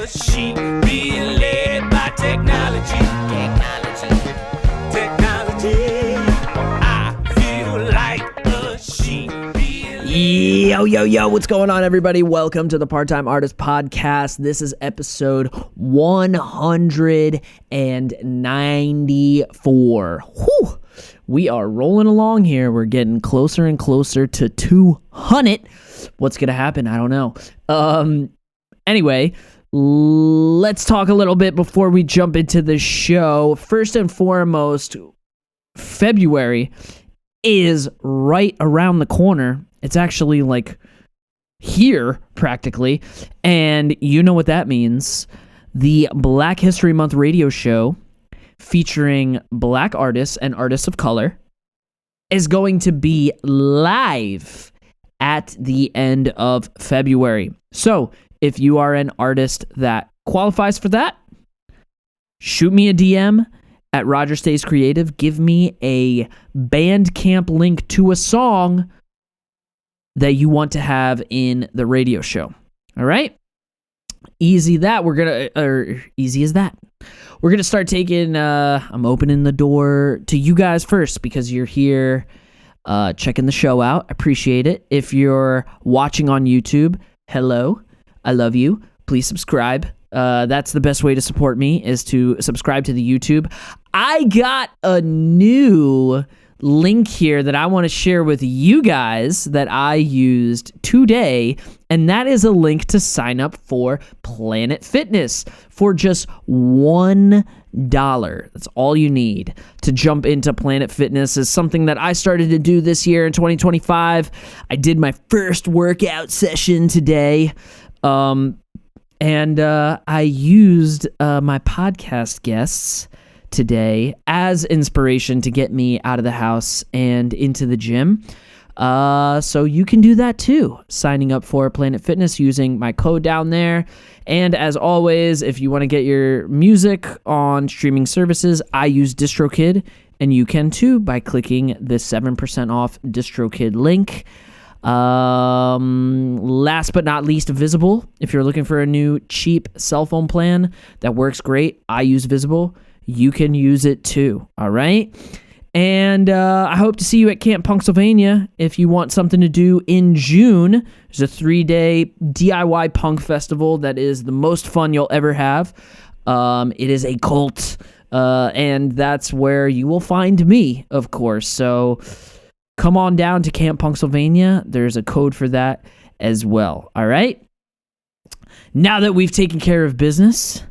sheep being led by technology. I feel like a sheep being Yo, what's going on, everybody? Welcome to the Part-Time Artist Podcast. This is episode 194. Whew. We are rolling along here. We're getting closer and closer to 200. What's going to happen? I don't know. Anyway, let's talk a little bit before we jump into the show. First and foremost, February is right around the corner. It's actually like here practically. And you know what that means. The Black History Month radio show featuring Black artists and artists of color is going to be live at the end of February. So if you are an artist that qualifies for that, shoot me a DM at Roger Stays Creative. Give me a bandcamp link to a song that you want to have in the radio show. All right? Easy as that. We're going to start taking, I'm opening the door to you guys first because you're here checking the show out. I appreciate it. If you're watching on YouTube, hello. I love you. Please subscribe. That's the best way to support me is to subscribe to the YouTube. I got a new link here that I want to share with you guys that I used today, and that is a link to sign up for Planet Fitness for just $1. That's all you need to jump into Planet Fitness. Is something that I started to do this year in 2025. I did my first workout session today, and I used my podcast guests today as inspiration to get me out of the house and into the gym. So you can do that too, signing up for Planet Fitness using my code down there. And as always, if you want to get your music on streaming services, I use DistroKid, and you can too by clicking the 7% off DistroKid link. Last but not least, Visible. If you're looking for a new cheap cell phone plan that works great, I use Visible. You can use it too, all right? And I hope to see you at Camp Punksylvania if you want something to do in June. There's a 3-day DIY punk festival that is the most fun you'll ever have. It is a cult, and that's where you will find me, of course. So come on down to Camp Punksylvania. There's a code for that as well, all right? Now that we've taken care of business,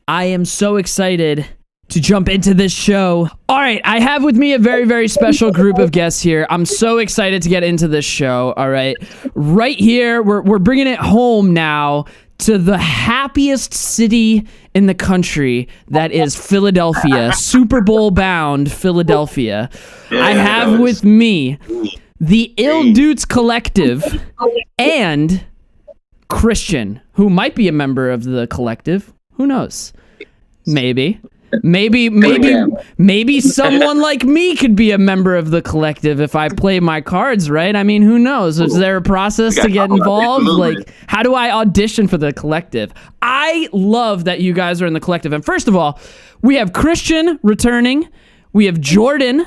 I am so excited to jump into this show. All right, I have with me a very, very special group of guests here. I'm so excited to get into this show, all right? Right here, we're bringing it home now to the happiest city in the country, that is Philadelphia, Super Bowl bound Philadelphia. Yeah, I have with me the I.L.L DOOTS Collective and Christian, who might be a member of the collective. Who knows? Maybe someone like me could be a member of the collective if I play my cards right. I mean, who knows? Is there a process to get involved? Like, how do I audition for the collective? I love that you guys are in the collective. And first of all, we have Christian returning, we have Jordan,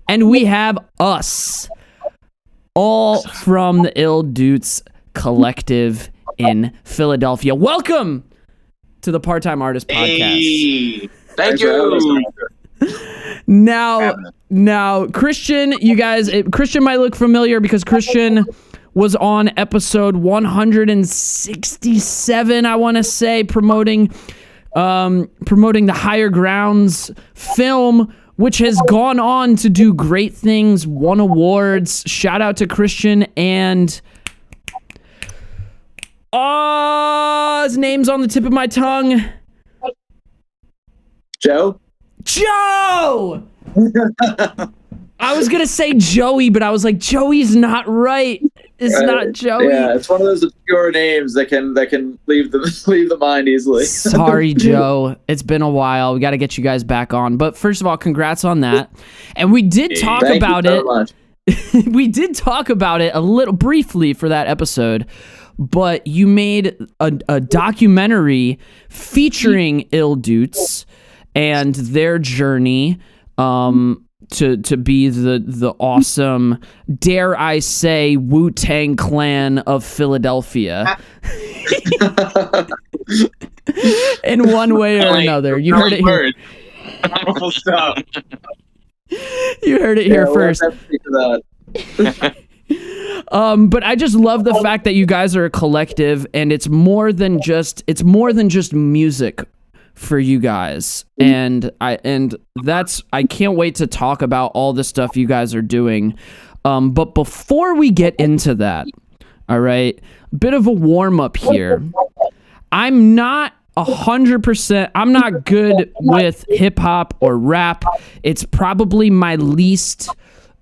and we have us, all from the I.L.L DOOTS Collective in Philadelphia. Welcome to the Part-Time Artist Podcast. Hey, thank you. Now, Christian, you guys, Christian might look familiar because Christian was on episode 167, I want to say, promoting the Higher Grounds film, which has gone on to do great things, won awards. Shout out to Christian, and his name's on the tip of my tongue. Joe? I was gonna say Joey, but I was like, Joey's not right. It's not Joey. Yeah, it's one of those obscure names that can leave the mind easily. Sorry, Joe. It's been a while. We got to get you guys back on. But first of all, congrats on that. And we did talk about it. We did talk about it a little briefly for that episode. but you made a documentary featuring I.L.L DOOTS and their journey to be the awesome, dare I say, Wu-Tang Clan of Philadelphia. In one way or another. You heard it here. Powerful stuff. You heard it here first. But I just love the fact that you guys are a collective, and it's more than just music for you guys. And I can't wait to talk about all the stuff you guys are doing. But before we get into that, all right, a bit of a warm up here. I'm not 100%. I'm not good with hip hop or rap. It's probably my least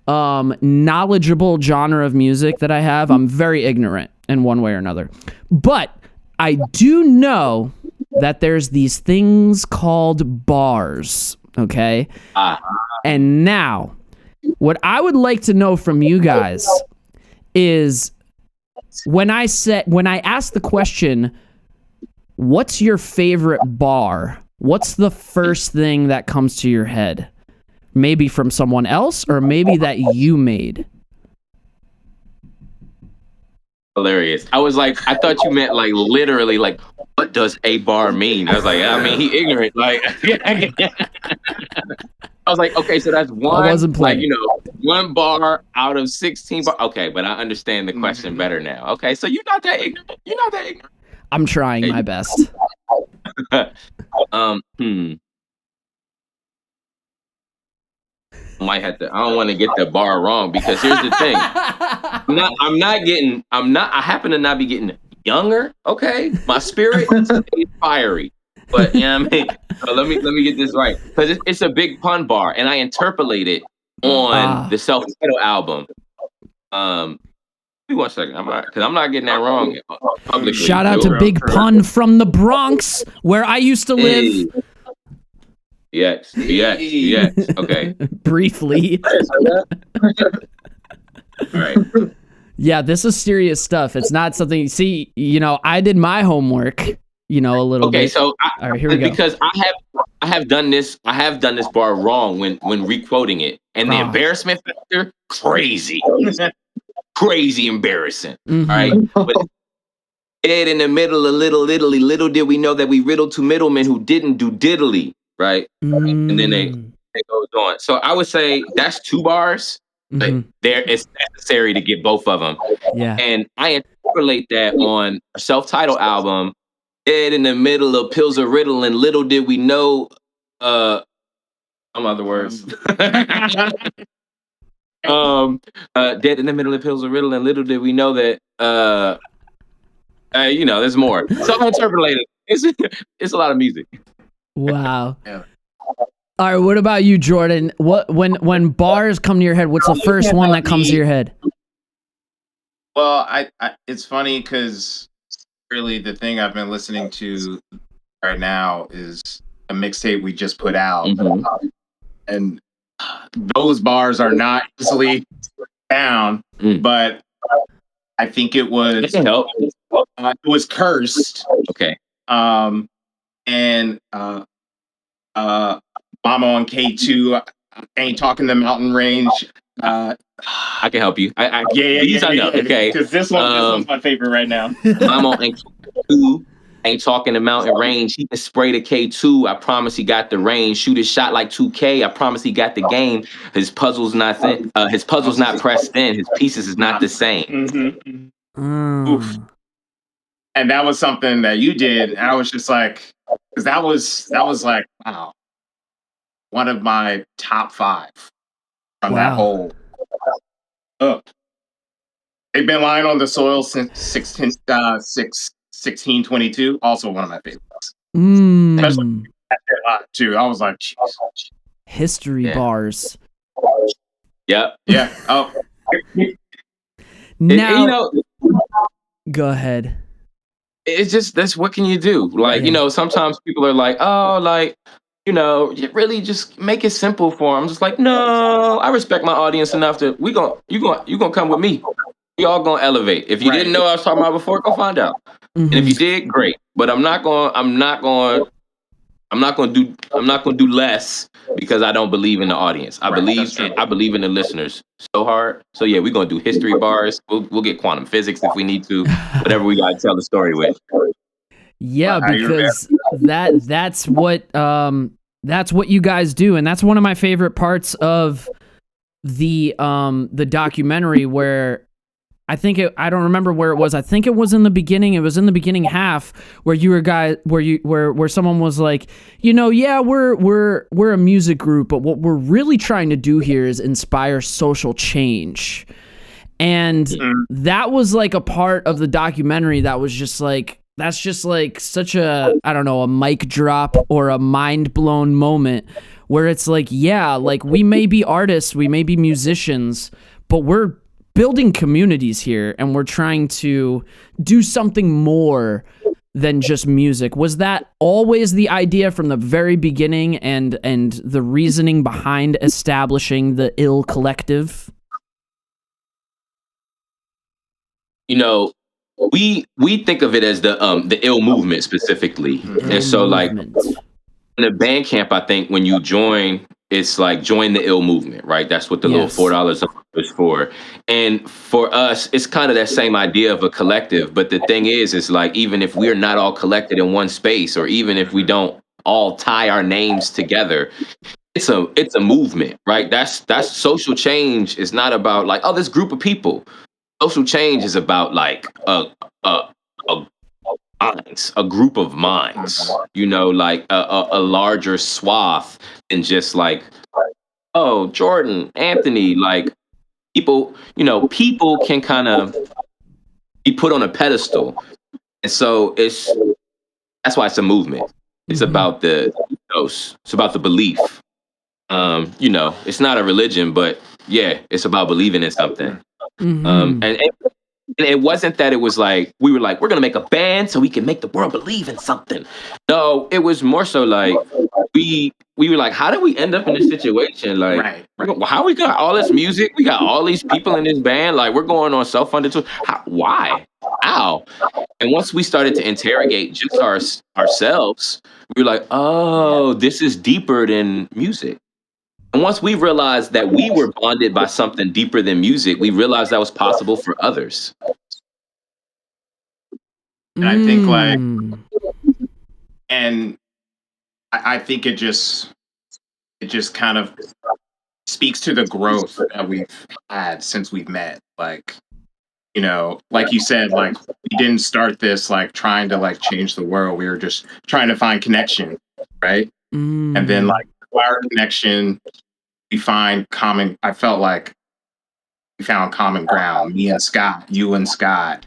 knowledgeable genre of music that I have. I'm very ignorant in one way or another. But I do know that there's these things called bars, okay? And now, what I would like to know from you guys is when I ask the question, what's your favorite bar? What's the first thing that comes to your head? Maybe from someone else, or maybe that you made. Hilarious. I was like, I thought you meant like literally, like, what does a bar mean? I was like, I mean, he ignorant. Like, I was like, okay, so that's one. I wasn't playing. Like, one bar out of 16 bar. Okay, but I understand the question better now. Okay, so you're not that ignorant. You're not that ignorant. I'm trying my best. Might have to. I don't want to get the bar wrong, because here's the thing. I happen to not be getting younger. Okay, my spirit is fiery, but I mean, so let me get this right, because it's a big pun bar, and I interpolate it on the self-titled album. Give me 1 second, because I'm not getting that wrong publicly. Shout out to Big Pun from the Bronx, where I used to live. Yes. Okay. Briefly. All right. Yeah, this is serious stuff. It's not something. See, I did my homework. A little bit. Okay, so all right, here we go. Because I have done this bar wrong when requoting it, and the embarrassment factor, crazy embarrassing. Mm-hmm. All right. But dead in the middle of Little Italy, little did we know that we riddled two middlemen who didn't do diddly. Right. And then they goes on. So I would say that's 2 bars. But it's necessary to get both of them. Yeah. And I interpolate that on a self-titled album. Dead in the middle of pills of riddle, and little did we know some other words. Dead in the middle of pills of riddle, and little did we know that there's more. So I interpolate it. It's a lot of music. Wow. Yeah. All right, what about you, Jordan? What when bars come to your head, what's the first one that comes to your head? Well, I it's funny because really the thing I've been listening to right now is a mixtape we just put out, and those bars are not easily found, but I think it was Cursed. Okay. And Mama on K2, Ain't Talking the Mountain Range. I can help you. These I know. Okay. Because this one's my favorite right now. Mama on K2, Ain't Talking the Mountain Range. He can spray the K2. I promise he got the range. Shoot his shot like 2K. I promise he got the game. His puzzle's not his puzzle's not pressed in. His pieces is not the same. Oof. And that was something that you did. And I was just like, because that was like, wow, one of my top 5 from that whole. They've been lying on the soil since 1622. Also one of my favorites. Especially at that lot too. I was like, geez. History bars. Yep. Yeah. Oh. Now, go ahead. It's just, that's what can you do? Like, sometimes people are like, oh, like, you really just make it simple for them. I'm just like, no, I respect my audience enough to you gonna come with me. We all gonna elevate. If you Right. didn't know what I was talking about before, go find out. And if you did, great. But I'm not gonna do less because I don't believe in the audience. I Right, believe that's true. I believe in the listeners so hard. So yeah, we're gonna do history bars. We'll get quantum physics if we need to. Whatever we gotta tell the story with. Yeah, How you because that's what you guys do, and that's one of my favorite parts of the documentary, where I don't remember where it was. I think it was in the beginning. It was in the beginning half where where someone was like, yeah, we're a music group, but what we're really trying to do here is inspire social change. And that was like a part of the documentary that was just like, that's just like such a, I don't know, a mic drop or a mind blown moment where it's like, yeah, like we may be artists, we may be musicians, but we're building communities here and we're trying to do something more than just music. Was that always the idea from the very beginning and the reasoning behind establishing the I.L.L collective? We think of it as the I.L.L movement specifically. And so like in the bandcamp, I think when you join, it's like join the I.L.L movement, right? That's what the little $4 is for. And for us, it's kind of that same idea of a collective. But the thing is like, even if we're not all collected in one space, or even if we don't all tie our names together, it's a movement, right? That's social change. Is not about like, oh, this group of people. Social change is about like a group of minds, like a larger swath than just like, oh, Jordan, Anthony, like people can kind of be put on a pedestal. And so that's why it's a movement. It's about the ethos. It's about the belief. It's not a religion, but yeah, it's about believing in something. And it wasn't that it was like we were like, we're gonna make a band so we can make the world believe in something. No, it was more so like we were like, how did we end up in this situation? Like, how we got all this music? We got all these people in this band. Like, we're going on self-funded tours. Why? How? And once we started to interrogate just ourselves, we were like, oh, this is deeper than music. And once we realized that we were bonded by something deeper than music, we realized that was possible for others. And I think I think it just kind of speaks to the growth that we've had since we've met. Like, like you said, like we didn't start this like trying to like change the world. We were just trying to find connection, right? And then like our connection, we find common. I felt like we found common ground. Me and Scott, you and Scott,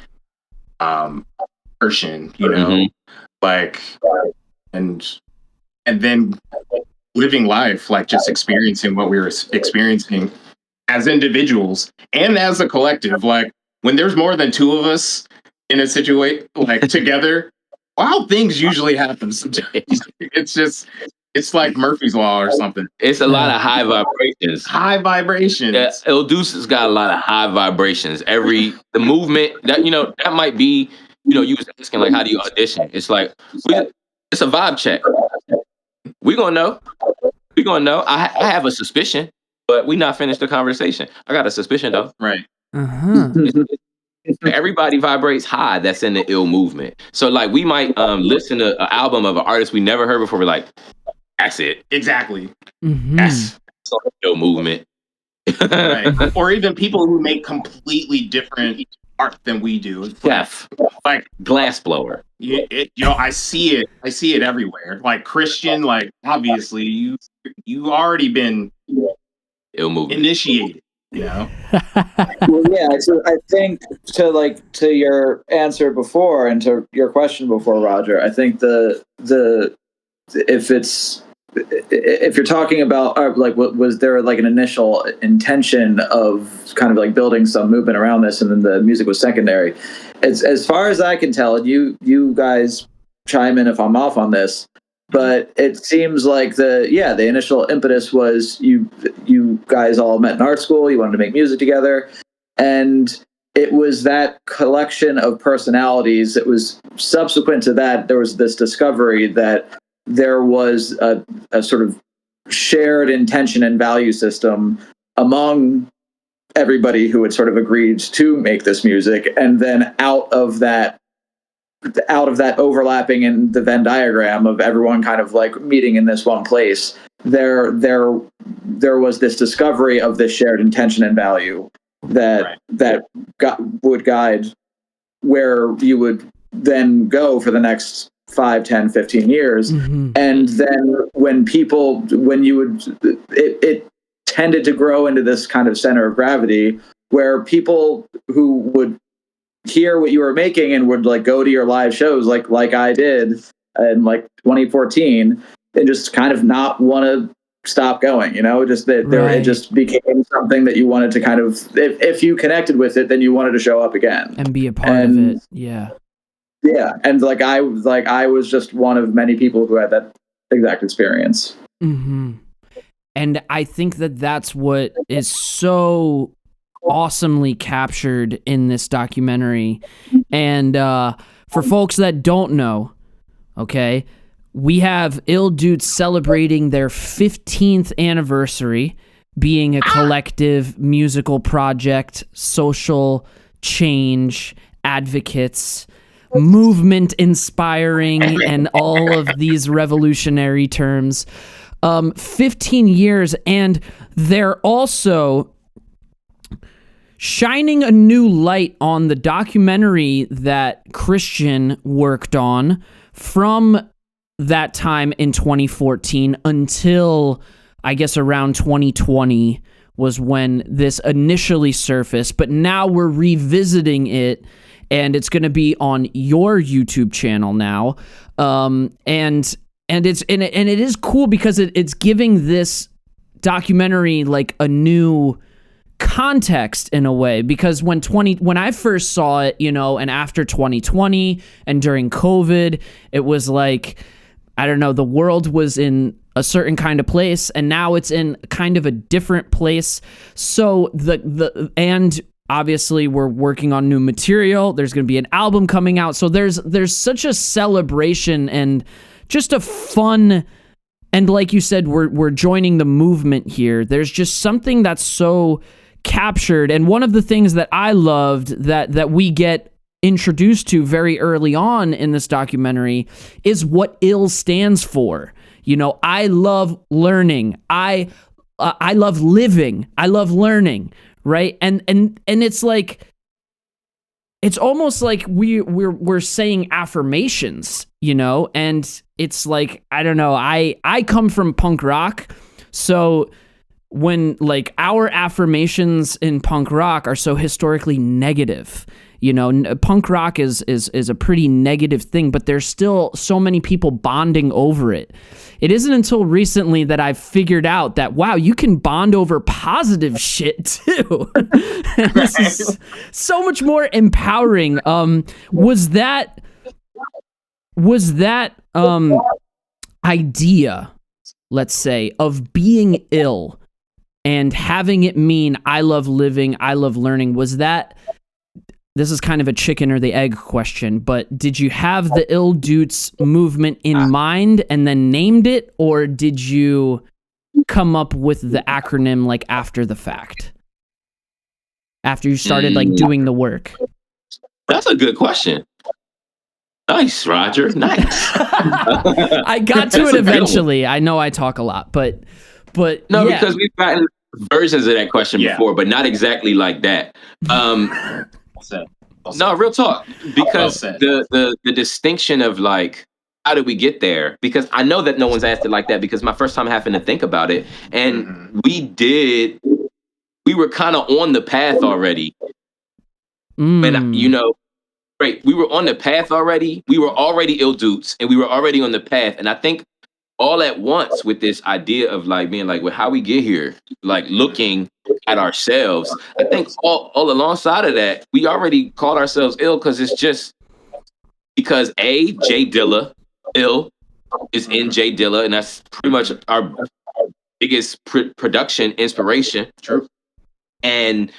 Urshan, like, and then living life, like just experiencing what we were experiencing as individuals and as a collective. Like when there's more than two of us in a situation, like together, wild things usually happen sometimes. It's like Murphy's Law or something. It's a lot of high vibrations. High vibrations. Yeah, DOOTS has got a lot of high vibrations. The movement that that might be, you was asking like, how do you audition? It's like it's a vibe check. We're gonna know. I have a suspicion, but we not finished the conversation. I got a suspicion though. Right. Everybody vibrates high that's in the I.L.L movement. So like we might listen to an album of an artist we never heard before. We're like, that's it. Exactly. That's the I.L.L movement. Right. Or even people who make completely different art than we do. Jeff, like glass blower. I see it. I see it everywhere. Like Christian, like obviously you already been I.L.L movement initiated. Well, yeah. So I think to your answer before and to your question before, Roger, I think if you're talking about like was there like an initial intention of kind of like building some movement around this and then the music was secondary, as far as I can tell, and you guys chime in if I'm off on this, but it seems like the initial impetus was you guys all met in art school, you wanted to make music together, and it was that collection of personalities. It was subsequent to that, there was this discovery that there was a sort of shared intention and value system among everybody who had sort of agreed to make this music. And then out of that overlapping in the Venn diagram of everyone kind of like meeting in this one place, there was this discovery of this shared intention and value that would guide where you would then go for the next 5, 10, 15 years. Mm-hmm. And then it tended to grow into this kind of center of gravity where people who would hear what you were making and would like go to your live shows like I did in like 2014 and just kind of not want to stop going, just that it just became something that you wanted to kind of, if you connected with it, then you wanted to show up again and be a part of it. Yeah. And I was just one of many people who had that exact experience. Mm-hmm. And I think that that's what is so awesomely captured in this documentary. And for folks that don't know, okay, we have I.L.L. DOOTS celebrating their 15th anniversary, being a collective musical project, social change advocates, movement inspiring, and all of these revolutionary terms. 15 years, and they're also shining a new light on the documentary that Christian worked on from that time in 2014 until, I guess, around 2020 was when this initially surfaced, but now we're revisiting it, and it's going to be on your YouTube channel now. And it is cool because it's giving this documentary like a new context in a way, because when I first saw it, and after 2020 and during COVID, it was like, I don't know, the world was in a certain kind of place, and now it's in kind of a different place. So and obviously we're working on new material. There's going to be an album coming out. So there's such a celebration and just a fun, and like you said, we're joining the movement here. There's just something that's so captured, and one of the things that I loved that we get introduced to very early on in this documentary is what I.L.L. stands for. I love learning. I love living. I love learning, right? And it's like, it's almost like we're saying affirmations, and it's like, I don't know, I come from punk rock, so when like our affirmations in punk rock are so historically negative, punk rock is a pretty negative thing, but there's still so many people bonding over it. It isn't until recently that I've figured out that, wow, you can bond over positive shit too. This is so much more empowering. Was that idea, let's say, of being ill and having it mean I love living, I love learning, this is kind of a chicken or the egg question, but did you have the I.L.L. DOOTS movement in mind and then named it, or did you come up with the acronym like after the fact? After you started like doing the work? That's a good question. Nice, Roger. Nice. I got to it eventually. I know I talk a lot, but no, yeah. Because we've gotten versions of that question before, but not exactly like that. No, real talk. Because the distinction of like, how did we get there? Because I know that no one's asked it like that, because my first time having to think about it, and we were kind of on the path already. And right, we were on the path already. We were already I.L.L. DOOTS, and we were already on the path. And I think all at once with this idea of like being like, well, how we get here, like looking at ourselves. I think all alongside of that, we already called ourselves I.L.L. because it's just because J Dilla, I.L.L. is in J Dilla, and that's pretty much our biggest production inspiration. True. And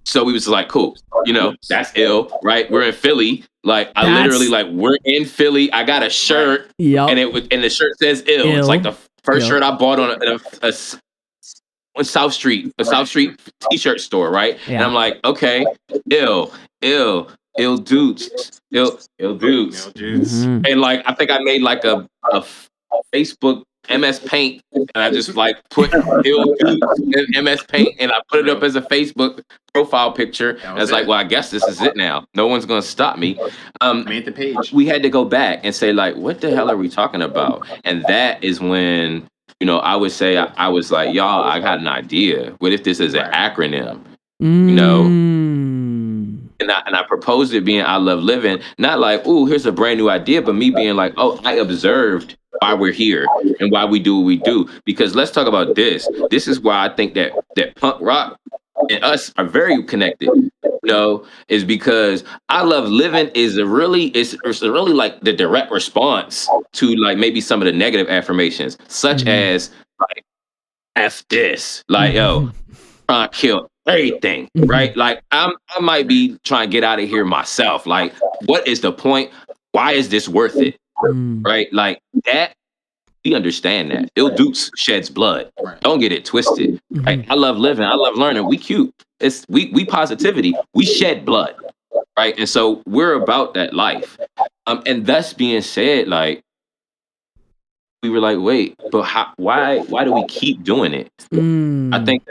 So we was like, cool, that's ill, right? We're in Philly. Like I literally like we're in Philly. I got a shirt, and the shirt says ill. It's like the first shirt I bought on on South Street, a South Street t-shirt store, right? Yeah. And I'm like, okay, ill DOOTS, ill DOOTS. Mm-hmm. And like I think I made like a Facebook MS Paint, and I just like put ill DOOTS in MS Paint, and I put it up as a Facebook profile picture. I was like, well, I guess this is it now. No one's gonna stop me. Made the page. We had to go back and say like, what the hell are we talking about? And that is when I would say I was like, y'all, I got an idea. What if this is an acronym? And I proposed it being I Love Living, not like, ooh, here's a brand new idea, but me being like, oh, I observed why we're here and why we do what we do. Because let's talk about this. This is why I think that punk rock and us are very connected. Is because I Love Living is it's really like the direct response to like maybe some of the negative affirmations, such as like F this, like yo, trying to kill everything, right? Like I might be trying to get out of here myself. Like, what is the point? Why is this worth it? Right? Like that. We understand that. I.L.L DOOTS sheds blood. Right. Don't get it twisted. Right? I love living. I love learning. We cute. It's we positivity. We shed blood. Right? And so we're about that life. And thus being said, like we were like, wait, but why do we keep doing it? I think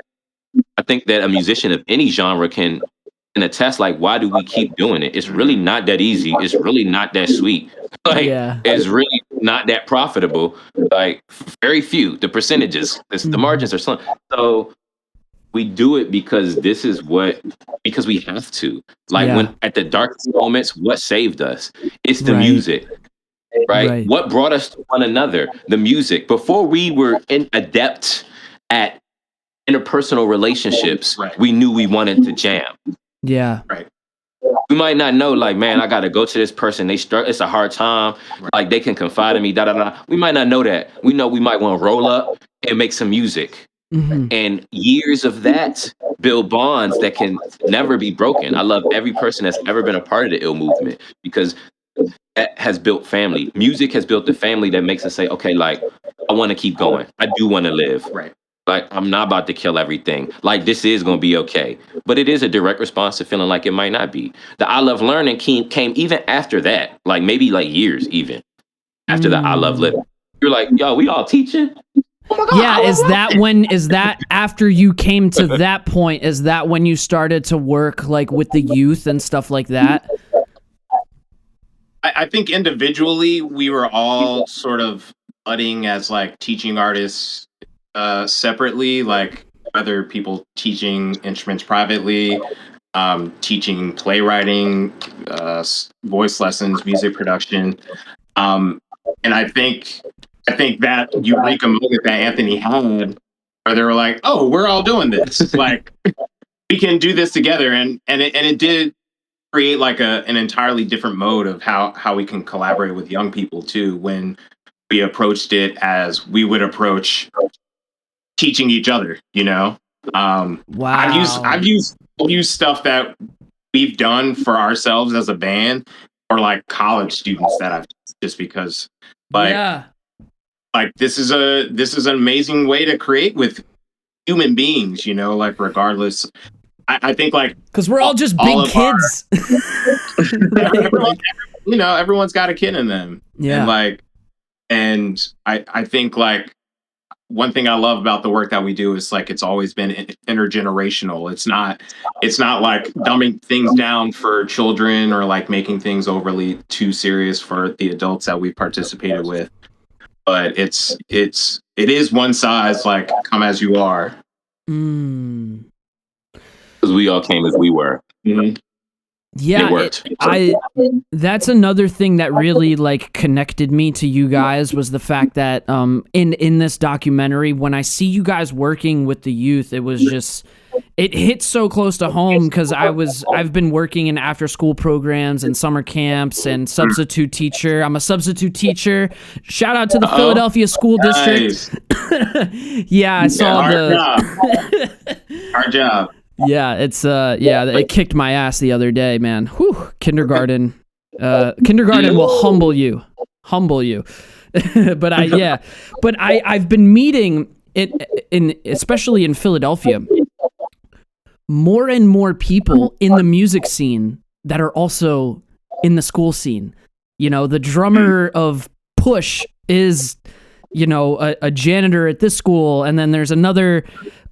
that a musician of any genre can attest, like, why do we keep doing it? It's really not that easy. It's really not that sweet. Like, it's really not that profitable. Like, very few. The percentages, the margins are slim. So we do it because because we have to. Like, when at the darkest moments, what saved us? It's the music. Right? What brought us to one another? The music. Before we were adept at interpersonal relationships, we knew we wanted to jam. Yeah. Right. We might not know, like, man, I got to go to this person. It's a hard time. Like, they can confide in me, We might not know that. We know we might want to roll up and make some music. And years of that build bonds that can never be broken. I love every person that's ever been a part of the I.L.L movement because that has built family. Music has built the family that makes us say, okay, like, I want to keep going. I do want to live. Right. Like, I'm not about to kill everything. Like, this is going to be okay. But it is a direct response to feeling like it might not be. The I Love Learning came even after that. Like, maybe like years even after the I Love Living. You're like, yo, we all teaching? Oh my God, yeah, is that after you came to that point, is that when you started to work like with the youth and stuff like that? I think individually we were all sort of budding as like teaching artists separately, like other people teaching instruments privately, teaching playwriting, voice lessons, music production. And I think that eureka moment that Anthony had, where they were like, oh, we're all doing this. Like, we can do this together. And it did create like an entirely different mode of how we can collaborate with young people too, when we approached it as we would approach teaching each other, Wow. I've used stuff that we've done for ourselves as a band, or like college students that I've just because like this is an amazing way to create with human beings, like regardless. I think like because we're all just big kids. Everyone's got a kid in them. Yeah. And I think like one thing I love about the work that we do is like it's always been intergenerational. It's not like dumbing things down for children or like making things overly too serious for the adults that we've participated with. But it is one size, like come as you are. Because we all came as we were. Mm-hmm. Yeah, it worked. That's another thing that really like connected me to you guys was the fact that in this documentary, when I see you guys working with the youth, it was just it hit so close to home because I've been working in after school programs and summer camps and substitute teacher. I'm a substitute teacher. Shout out to the Philadelphia School District. Yeah, I saw our job. Yeah, it's it kicked my ass the other day, man. Whew, kindergarten will humble you. But I've been meeting in especially in Philadelphia, more and more people in the music scene that are also in the school scene. You know, the drummer of Push is, you know, a janitor at this school, and then there's another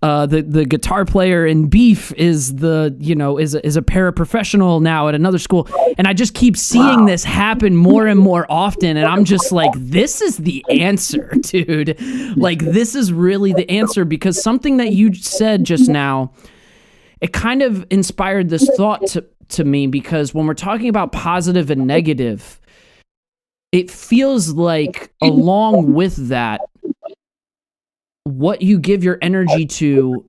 the guitar player in Beef is a paraprofessional now at another school, and I just keep seeing this happen more and more often, and I'm just like, this is the answer, dude. Like, this is really the answer, because something that you said just now, it kind of inspired this thought to me, because when we're talking about positive and negative, it feels like along with that, what you give your energy to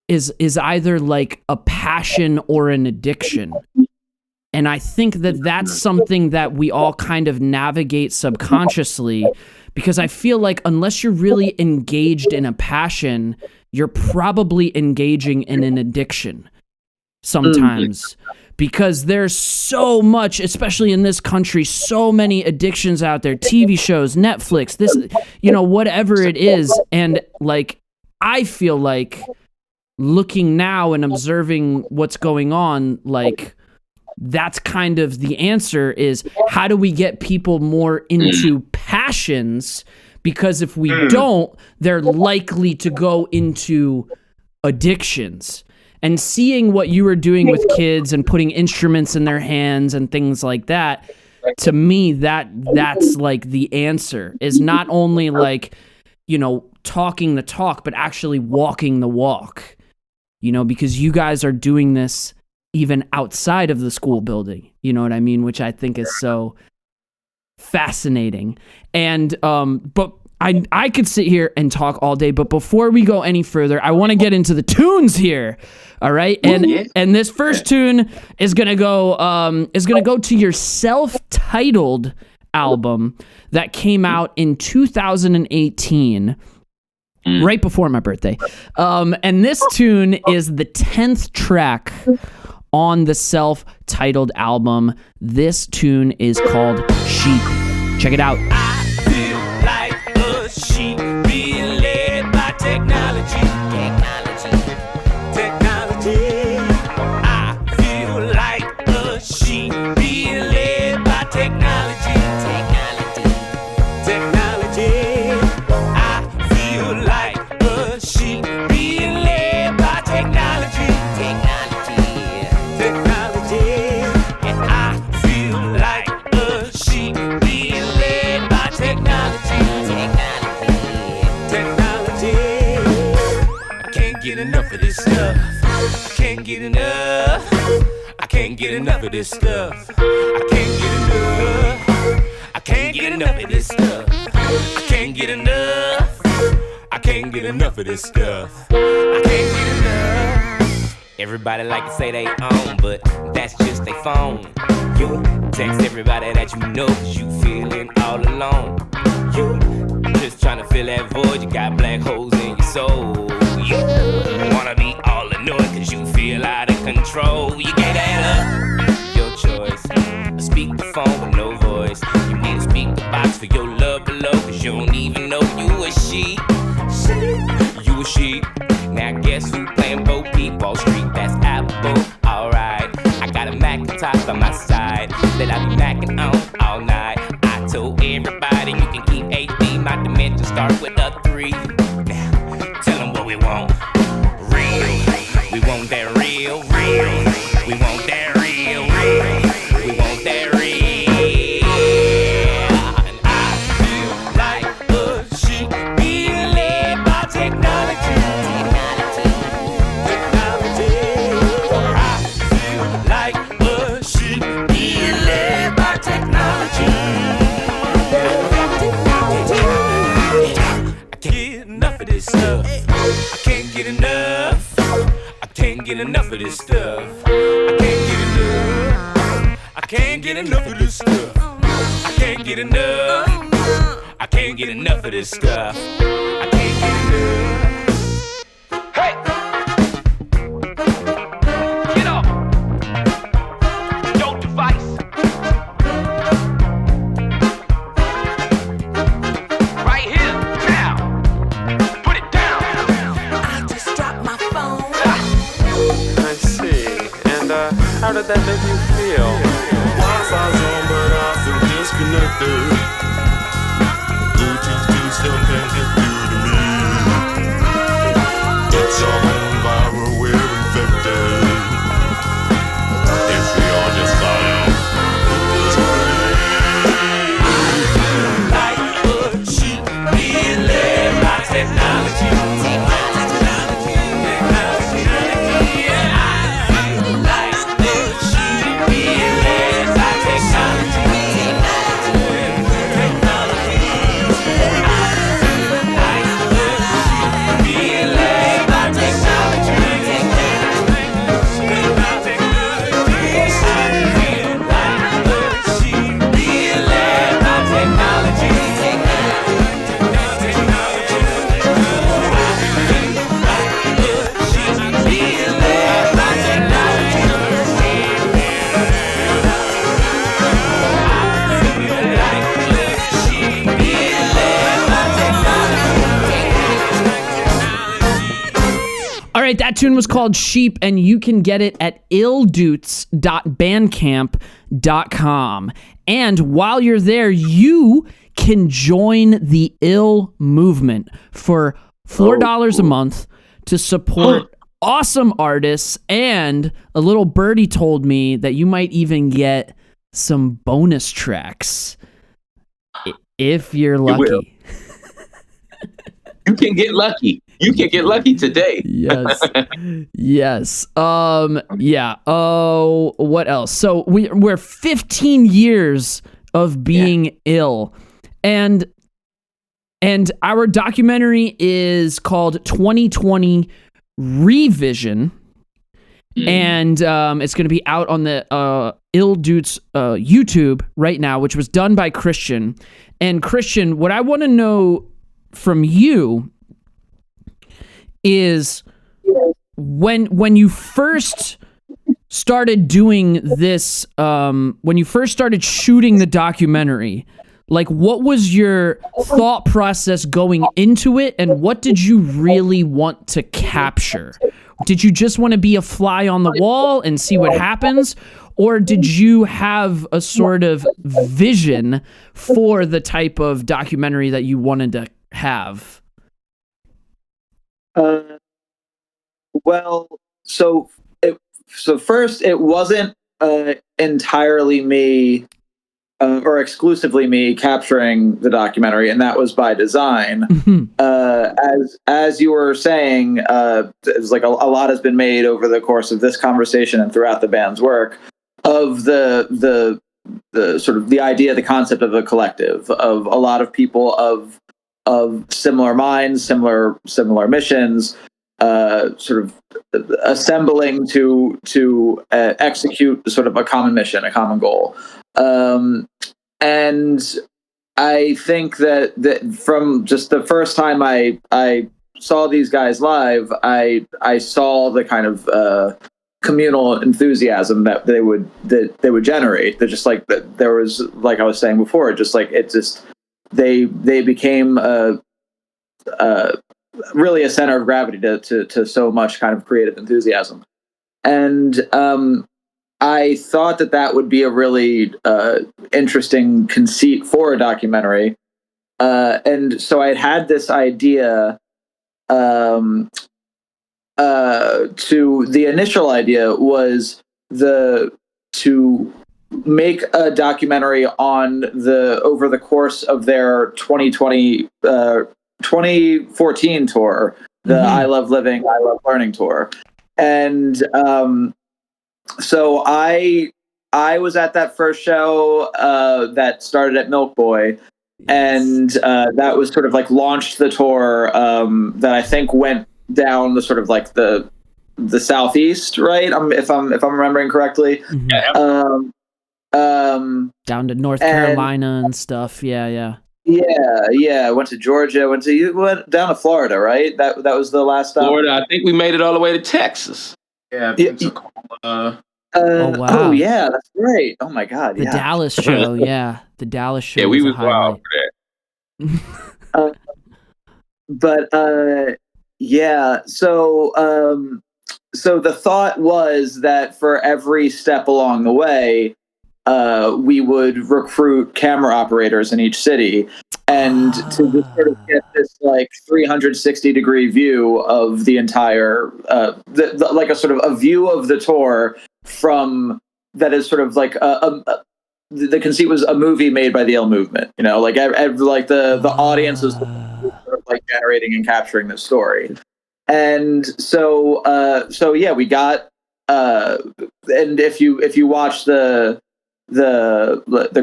is either like a passion or an addiction. And I think that that's something that we all kind of navigate subconsciously, because I feel like unless you're really engaged in a passion, you're probably engaging in an addiction sometimes. Because there's so much, especially in this country, so many addictions out there, TV shows, Netflix, this, you know, whatever it is. And like, I feel like looking now and observing what's going on, like, that's kind of the answer, is how do we get people more into passions? Because if we don't, they're likely to go into addictions. And seeing what you were doing with kids and putting instruments in their hands and things like that, to me, that's like the answer, is not only like, you know, talking the talk, but actually walking the walk, you know, because you guys are doing this even outside of the school building, you know what I mean? Which I think is so fascinating. And, but I could sit here and talk all day, but before we go any further, I want to get into the tunes here. All right, and this first tune is gonna go to your self-titled album that came out in 2018, right before my birthday. And this tune is the 10th track on the self-titled album. This tune is called Sheep. Check it out. Sheep being led by technology. I feel like a sheep being led by technology. I feel like a sheep being led by technology. And I feel like a sheep being led by technology. Get enough of this stuff. I can't get enough. I can't get enough of this stuff. I can't get enough. I can't get enough of this stuff. I can't get enough. I can't get enough of this stuff. I can't get enough. Everybody like to say they own, but that's just their phone. You text everybody that you know, cause you feeling all alone. You just trying to fill that void, you got black holes in your soul. You wanna be all annoyed cause you feel out of control. You get that up, your choice. Speak the phone with no voice. You need to speak the box for your love below, cause you don't even know you a sheep. You a sheep. Now guess who playing Bo Peep Wall Street? That's Apple. Alright, I got a Macintosh on my side that I be macking on all night. I told everybody you can keep HD. My dimensions start with a 3. Now tell them what we want. Real. We want that real. We want that real. We want that real. And I feel like a sheep being led by technology. I feel like a sheep being led by technology. I can't get enough of this stuff. I can't get enough. I can't get enough of this stuff. I can't get enough. I can't get enough of this stuff. I can't get enough. I can't get enough of this stuff. I can't get enough. Hey! How did that make you feel? Wi-Fi's on, but I feel disconnected. Bluetooth dude still can't get through to me. It's all going viral, we're infected. If we all just follow Google's Like a sheep being led by technology. That tune was called Sheep, and you can get it at ILLDOOTS.bandcamp.com. And while you're there, you can join the I.L.L movement for $4 a month to support awesome artists. And a little birdie told me that you might even get some bonus tracks if you're lucky. You can get lucky. You can get lucky today. Yes. Yes. Yeah. Oh, what else? So we're 15 years of being I.L.L. And our documentary is called 2020 Revision. And it's going to be out on the I.L.L Dudes YouTube right now, which was done by Christian. And Christian, what I want to know from you is when you first started doing this, when you first started shooting the documentary, like, what was your thought process going into it, and what did you really want to capture? Did you just want to be a fly on the wall and see what happens, or did you have a sort of vision for the type of documentary that you wanted to have? Well, so first, it wasn't entirely me or exclusively me capturing the documentary, and that was by design. As you were saying, it's like a lot has been made over the course of this conversation and throughout the band's work of the sort of the idea, the concept of a collective, of a lot of people of similar minds, similar missions, sort of assembling to execute sort of a common mission, a common goal. And I think that from just the first time I saw these guys live, I saw the kind of communal enthusiasm that they would generate. That just like that there was, like I was saying before, just like it just they became really a center of gravity to so much kind of creative enthusiasm. And I thought that would be a really interesting conceit for a documentary. And so I had this idea the initial idea was to make a documentary on over the course of their 2014 tour, the I Love Living, I Love Learning tour. And so I was at that first show that started at Milk Boy, and that was sort of like launched the tour that I think went down the sort of like the southeast, right? If I'm remembering correctly. Down to North Carolina and stuff. Yeah. Went to Georgia. Went down to Florida, right? That was the last stop. Florida. I think we made it all the way to Texas. Yeah. Oh wow. Oh yeah, that's right. Oh my God. The Dallas show. Yeah, the Dallas show. Yeah, we was wild for that. But yeah. So so the thought was that for every step along the way, we would recruit camera operators in each city, and to just sort of get this like 360-degree view of the entire, like a sort of a view of the tour from that is sort of like the conceit was a movie made by the I.L.L movement. You know, like like the audience is sort of like generating and capturing this story, and so yeah, we got and if you watch the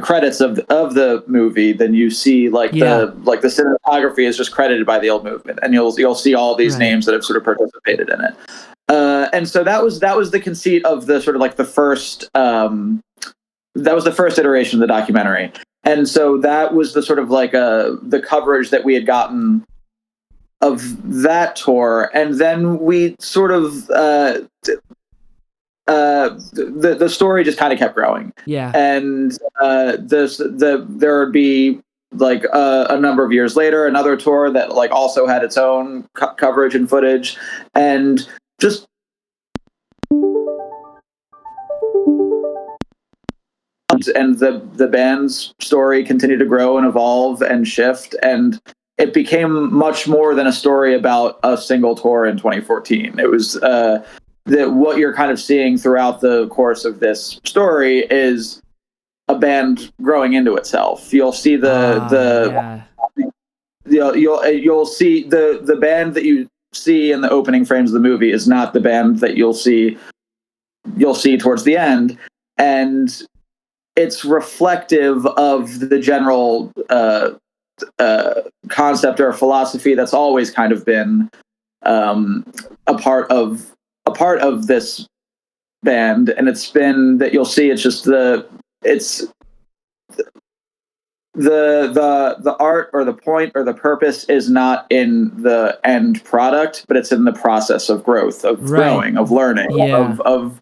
credits of the movie, then you see like the cinematography is just credited by the I.L.L movement, and you'll see all these names that have sort of participated in it. And so that was the conceit of the sort of like the first that was the first iteration of the documentary. And so that was the sort of like the coverage that we had gotten of that tour, and then we sort of the story just kind of kept growing. Yeah. And there would be like a number of years later another tour that like also had its own coverage and footage, and just and the band's story continued to grow and evolve and shift, and it became much more than a story about a single tour in 2014. It was that what you're kind of seeing throughout the course of this story is a band growing into itself. You'll see you'll see the band that you see in the opening frames of the movie is not the band that you'll see towards the end, and it's reflective of the general concept or philosophy that's always kind of been a part of this band, and it's been that you'll see it's just the art or the point or the purpose is not in the end product, but it's in the process of growth, of growing, of learning, of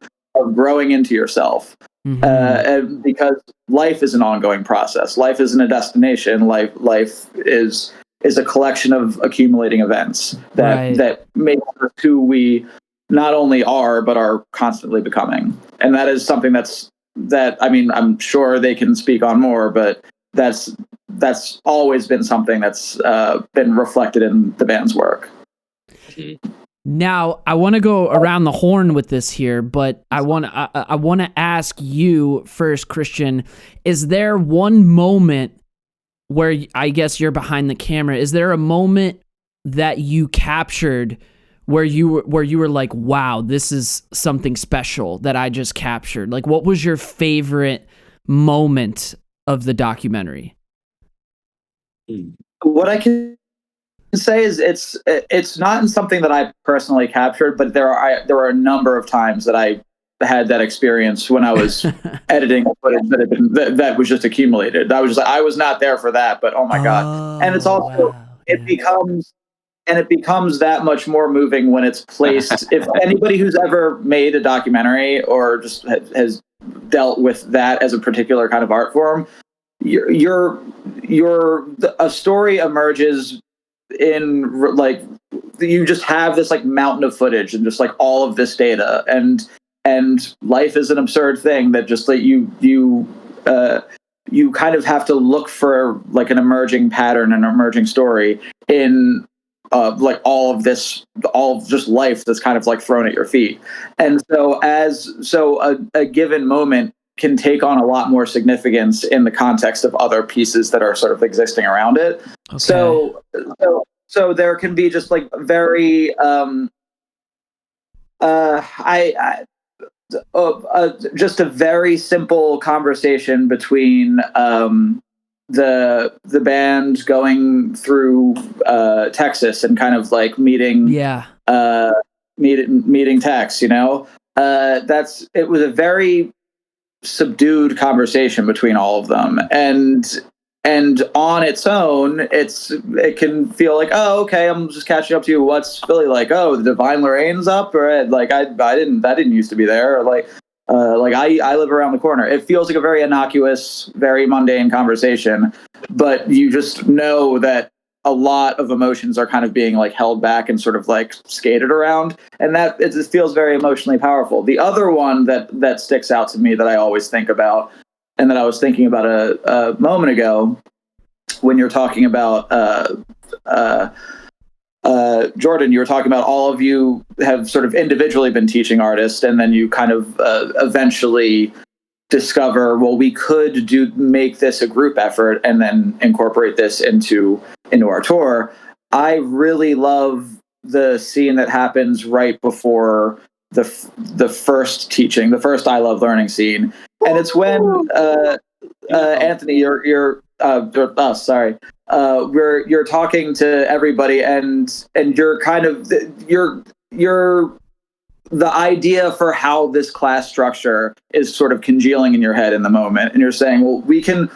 growing into yourself. And because life is an ongoing process. Life isn't a destination. Life is a collection of accumulating events that make us who we not only are, but are constantly becoming. And that is something that I mean, I'm sure they can speak on more, but that's always been something that's been reflected in the band's work. Now, I want to go around the horn with this here, but I want to ask you first, Christian, is there one moment where I guess you're behind the camera? Is there a moment that you captured where you were like, wow, this is something special that I just captured? Like, what was your favorite moment of the documentary? What I can say is it's not something that I personally captured, but there are a number of times that I had that experience when I was editing footage that was just accumulated. I was just like, I was not there for that, but oh my god! And it's also it becomes that much more moving when it's placed. If anybody who's ever made a documentary or just has dealt with that as a particular kind of art form, a story emerges in like you just have this like mountain of footage and just like all of this data, and life is an absurd thing that just like you kind of have to look for like an emerging pattern, an emerging story in like all of just life that's kind of like thrown at your feet. And so a given moment can take on a lot more significance in the context of other pieces that are sort of existing around it. Okay. So there can be just like very just a very simple conversation between the band going through Texas and kind of like meeting Tex, you know. It was a very subdued conversation between all of them, and on its own it can feel like, oh, okay, I'm just catching up to you. What's Philly like? Oh, the Divine Lorraine's up, or like I didn't used to be there, or like I live around the corner. It feels like a very innocuous, very mundane conversation, but you just know that a lot of emotions are kind of being like held back and sort of like skated around, and that it just feels very emotionally powerful. The other one that sticks out to me that I always think about, and that I was thinking about a moment ago, when you're talking about Jordan, you were talking about all of you have sort of individually been teaching artists, and then you kind of eventually discover, well, we could make this a group effort and then incorporate this into our tour. I really love the scene that happens right before the first teaching, the first I.L.L learning scene, and it's when Anthony, you're you're talking to everybody, and you're kind of you're the idea for how this class structure is sort of congealing in your head in the moment, and you're saying, well, we can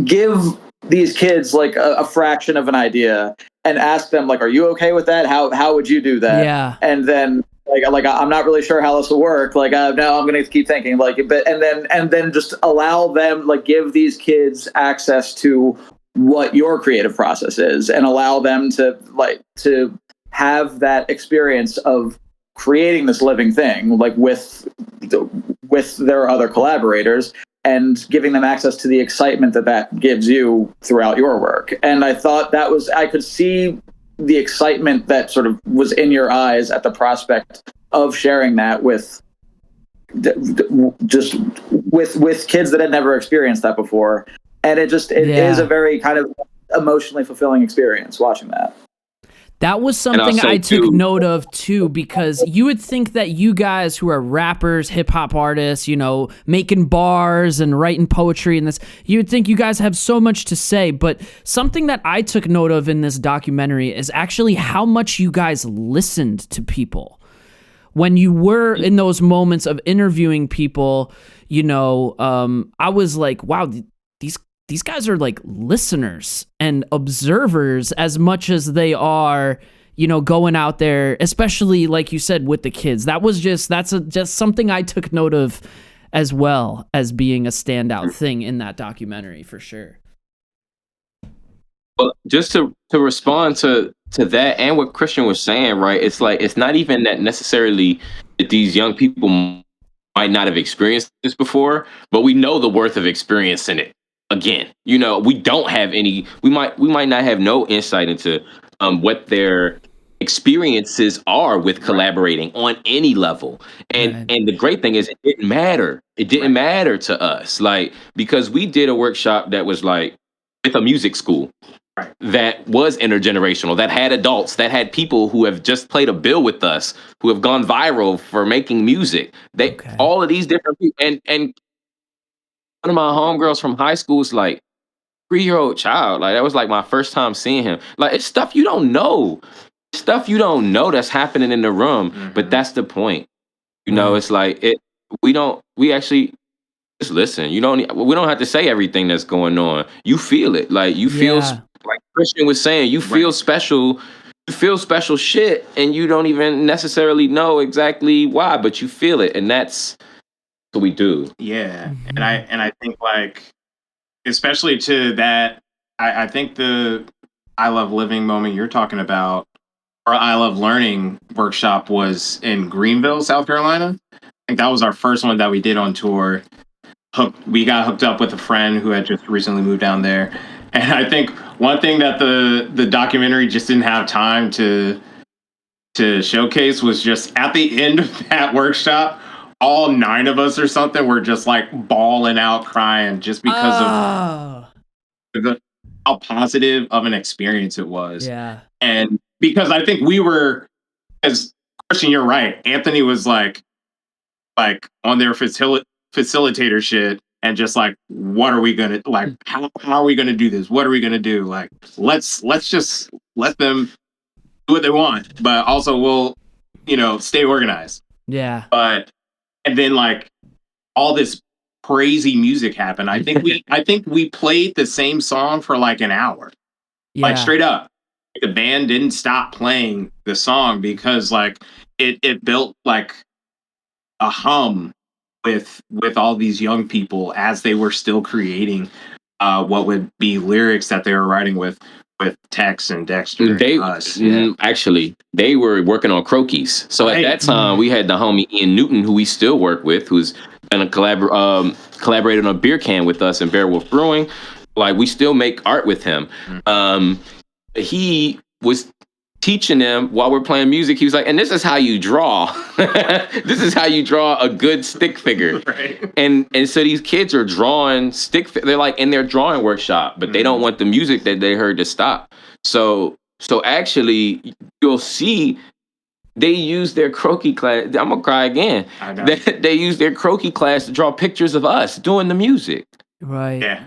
give these kids like a fraction of an idea and ask them, like, are you okay with that? How would you do that? Yeah. And then like I'm not really sure how this will work. Like now I'm going to keep thinking, like, but and then just allow them, like, give these kids access to what your creative process is, and allow them to have that experience of creating this living thing, like with their other collaborators, and giving them access to the excitement that gives you throughout your work. And I thought I could see the excitement that sort of was in your eyes at the prospect of sharing that with kids that had never experienced that before. And it is a very kind of emotionally fulfilling experience watching that. That was something I took note of too, because you would think that you guys who are rappers, hip hop artists, making bars and writing poetry and this, you would think you guys have so much to say. But something that I took note of in this documentary is actually how much you guys listened to people. When you were in those moments of interviewing people, I was like, wow, these guys are like listeners and observers as much as they are, going out there, especially like you said with the kids. That's just something I took note of as well as being a standout thing in that documentary for sure. Well, just to respond to that and what Christian was saying, right? It's like, it's not even that necessarily that these young people might not have experienced this before, but we know the worth of experiencing it. Again, we don't have any. We might not have no insight into what their experiences are with collaborating on any level. And the great thing is, it didn't matter. It didn't matter to us, like, because we did a workshop that was like with a music school that was intergenerational, that had adults, that had people who have just played a bill with us, who have gone viral for making music. All of these different people, and one of my homegirls from high school was like 3-year-old child. Like, that was like my first time seeing him. Like, it's stuff you don't know. That's happening in the room. Mm-hmm. But that's the point. It's like we actually just listen. We don't have to say everything that's going on. You feel it. Like, you feel, like Christian was saying, you feel special. You feel special shit, and you don't even necessarily know exactly why, but you feel it. And that's what we do. Yeah. And I think, like, especially to that, I think the I.L.L living moment you're talking about, or I.L.L learning workshop, was in Greenville, South Carolina. I think that was our first one that we did on tour. We got hooked up with a friend who had just recently moved down there. And I think one thing that the documentary just didn't have time to showcase was just at the end of that workshop, all 9 of us or something were just like bawling out, crying, just because of how positive of an experience it was. Yeah. And because I think we were, as Christian, you're right. Anthony was like on their facilitator shit, and just like, what are we gonna, like, how are we gonna do this? What are we gonna do? Like, let's just let them do what they want, but also we'll, stay organized. Yeah. And then, like, all this crazy music happened. I think we played the same song for like an hour. Yeah. Like, straight up. The band didn't stop playing the song because, like, it built like a hum with all these young people as they were still creating what would be lyrics that they were writing with Tex and Dexter and us. Actually, they were working on croquis. So at that time, we had the homie Ian Newton, who we still work with, who's been collaborated on a beer can with us in Beowulf Brewing. Like, we still make art with him. He was teaching them while we're playing music. He was like, and this is how you draw. This is how you draw a good stick figure. Right. And so these kids are drawing they're like in their drawing workshop, but they don't want the music that they heard to stop. So actually you'll see they use their croquis class. I'm gonna cry again. They use their croquis class to draw pictures of us doing the music. Right. Yeah.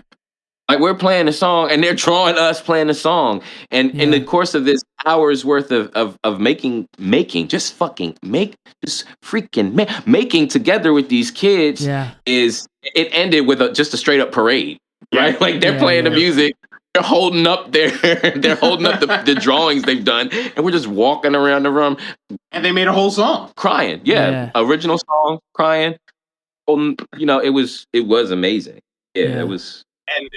Like, we're playing a song and they're drawing us playing the song. And in the course of this hour's worth of making together with these kids, it ended with just a straight up parade, right? Like, they're playing the music. They're holding up the drawings they've done, and we're just walking around the room. And they made a whole song. Crying. Original song, crying. It was amazing. It was. And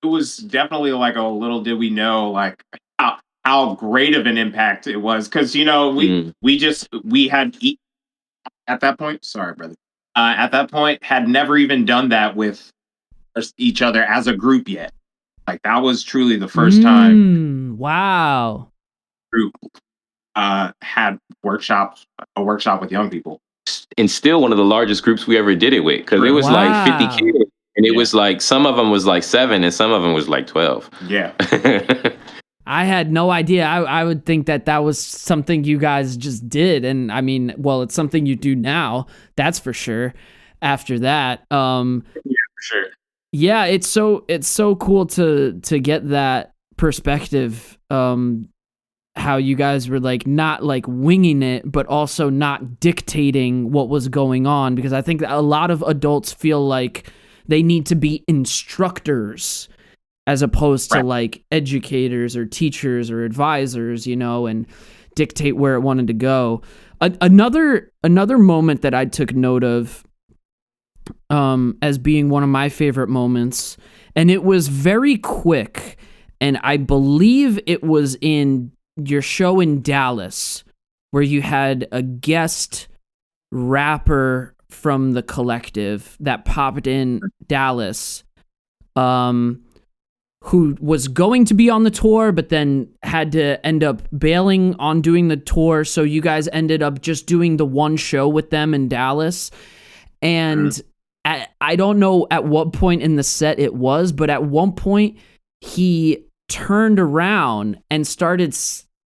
it was definitely like a little did we know like how great of an impact it was, because we had at that point, sorry brother, at that point had never even done that with each other as a group yet. Like, that was truly the first time. Wow. Group had a workshop with young people, and still one of the largest groups we ever did it with, because it was like 50 kids. And it was like, some of them was like 7 and some of them was like 12. Yeah. I had no idea. I would think that was something you guys just did. And I mean, well, it's something you do now. That's for sure. After that. Yeah, for sure. Yeah, it's so cool to get that perspective. How you guys were like not like winging it, but also not dictating what was going on. Because I think that a lot of adults feel like they need to be instructors as opposed to like educators or teachers or advisors, and dictate where it wanted to go. Another moment that I took note of as being one of my favorite moments, and it was very quick, and I believe it was in your show in Dallas where you had a guest rapper from the collective that popped in Dallas, who was going to be on the tour, but then had to end up bailing on doing the tour. So you guys ended up just doing the one show with them in Dallas. And I don't know at what point in the set it was, but at one point he turned around and started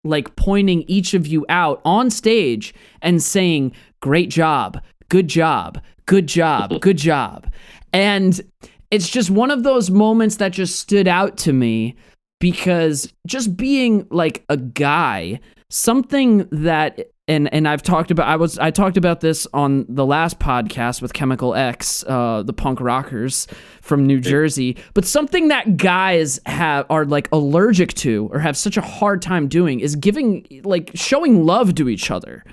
like pointing each of you out on stage and saying, "Great job. Good job, good job, good job." And it's just one of those moments that just stood out to me, because just being like a guy, something that, and I've talked about, I talked about this on the last podcast with Chemical X, the punk rockers from New Jersey, but something that guys are like allergic to or have such a hard time doing is showing love to each other.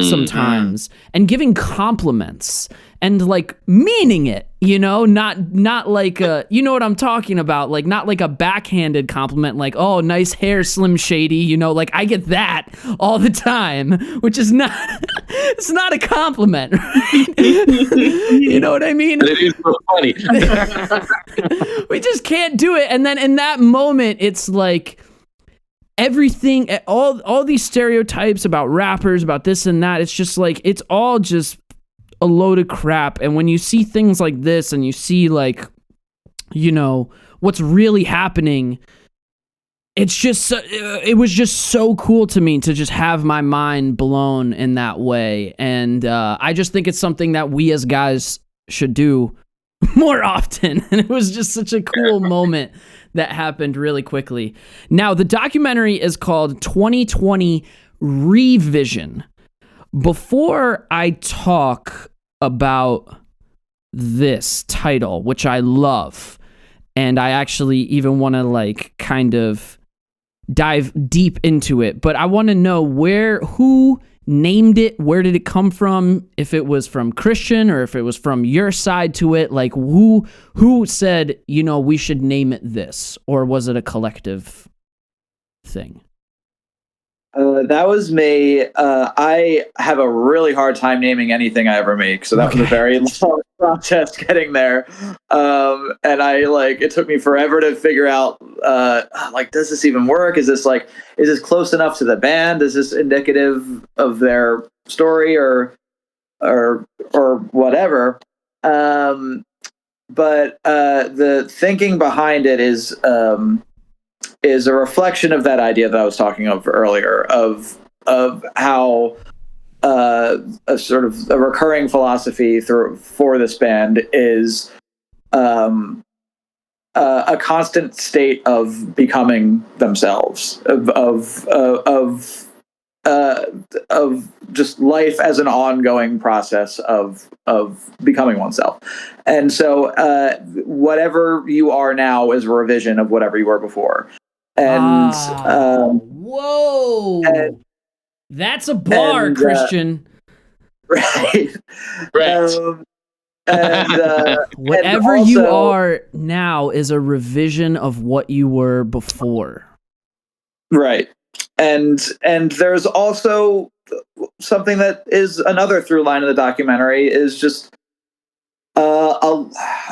Sometimes, and giving compliments and like meaning it, not like you know what I'm talking about, like not like a backhanded compliment, like, "Oh, nice hair, Slim Shady," like I get that all the time, which is not it's not a compliment, right? You know what I mean? It is so funny. We just can't do it, and then in that moment it's like everything, all these stereotypes about rappers, about this and that, it's just like, it's all just a load of crap. And when you see things like this and you see like, what's really happening, it's just, it was just so cool to me to just have my mind blown in that way. And I just think it's something that we as guys should do more often. And it was just such a cool moment that happened really quickly. Now, the documentary is called 2020 Revision. Before I talk about this title, which I love, and I actually even want to like kind of dive deep into it, but I want to know who named it, where did it come from? If it was from Christian or if it was from your side to it, like who said, we should name it this, or was it a collective thing? That was me. I have a really hard time naming anything I ever make, so that was a very long process getting there. And it took me forever to figure out, does this even work? Is this close enough to the band? Is this indicative of their story or whatever? But the thinking behind it is a reflection of that idea that I was talking of earlier of how a sort of a recurring philosophy for this band is a constant state of becoming themselves, of just life as an ongoing process of becoming oneself. And so whatever you are now is a revision of whatever you were before. And whoa, that's a bar, Christian. Right. Whatever and also, you are now is a revision of what you were before. Right. And there's also something that is another through line of the documentary is just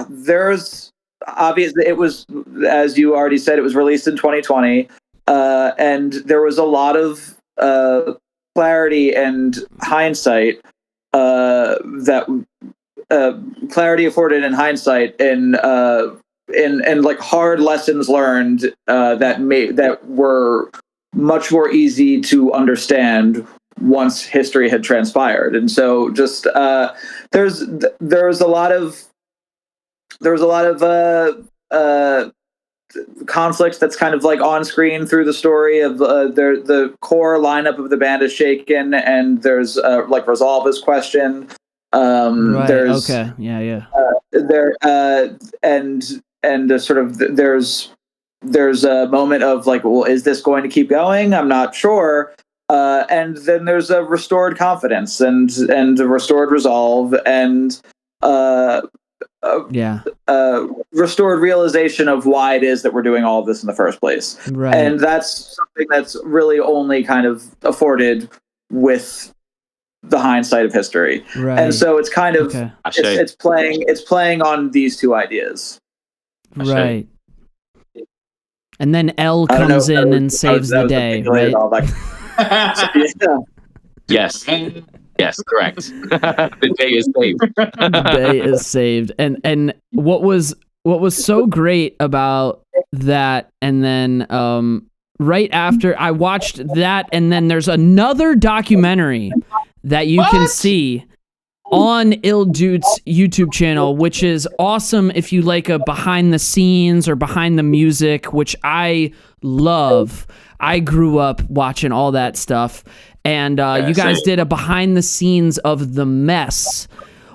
there's obviously, it was, as you already said, it was released in 2020, and there was a lot of clarity and hindsight clarity afforded in hindsight in like hard lessons learned that were much more easy to understand once history had transpired. And so just there was a lot of conflicts that's kind of like on screen through the story of the core lineup of the band is shaken, and there's resolve is questioned. Right. There's okay. Yeah. There's a moment of like, well, is this going to keep going? I'm not sure. And then there's a restored confidence and a restored resolve and restored realization of why it is that we're doing all of this in the first place. Right. And that's something that's really only kind of afforded with the hindsight of history. Right. And so it's kind of it's playing on these two ideas. Right. And then I.L.L comes in and saves the day, right? Yes. Yes, correct. The day is saved. The day is saved. And what was so great about that, and then right after I watched that, and then there's another documentary that you can see on I.L.L DOOTS YouTube channel, which is awesome if you like a behind the scenes or behind the music, which I love. I grew up watching all that stuff. And you guys did a behind the scenes of The Mess,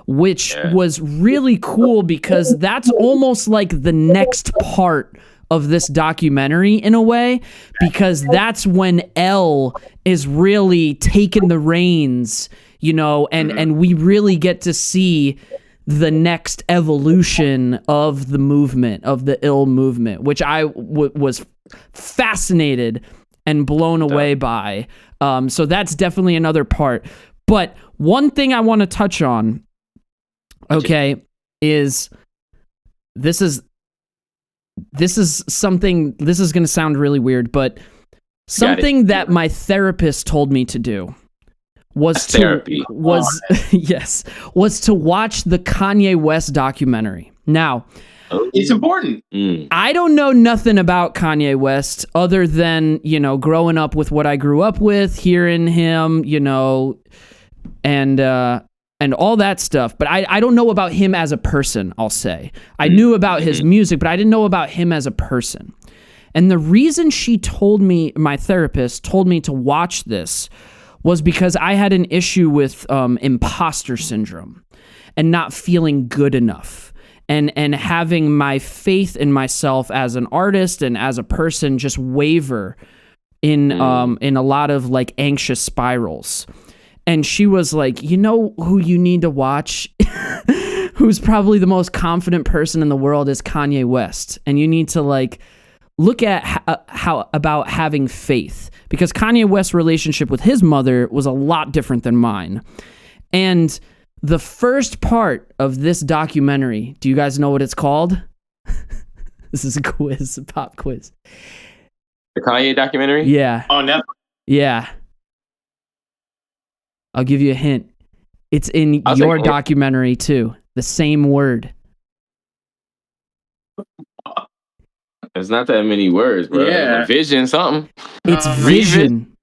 which was really cool because that's almost like the next part of this documentary in a way, because that's when I.L.L is really taking the reins, and we really get to see the next evolution of the movement, of the I.L.L movement, which I was fascinated and blown away by. So that's definitely another part. But one thing I want to touch on, is this is something, this is going to sound really weird, but something that my therapist told me to do was to watch the Kanye West documentary. Now, it's important. I don't know nothing about Kanye West other than, growing up with what I grew up with, hearing him, and all that stuff. But I don't know about him as a person, I'll say. I knew about his music, but I didn't know about him as a person. And the reason my therapist told me to watch this was because I had an issue with imposter syndrome and not feeling good enough. And having my faith in myself as an artist and as a person just waver in a lot of like anxious spirals. And she was like, you know who you need to watch? Who's probably the most confident person in the world is Kanye West. And you need to like look at how about having faith, because Kanye West's relationship with his mother was a lot different than mine. And the first part of this documentary, do you guys know what it's called? This is a quiz, a pop quiz. The Kanye documentary? Yeah. Oh, no. Yeah. I'll give you a hint. It's in I'll your take it. documentary too. The same word. There's not that many words, bro. Yeah. Vision, something. It's Vision.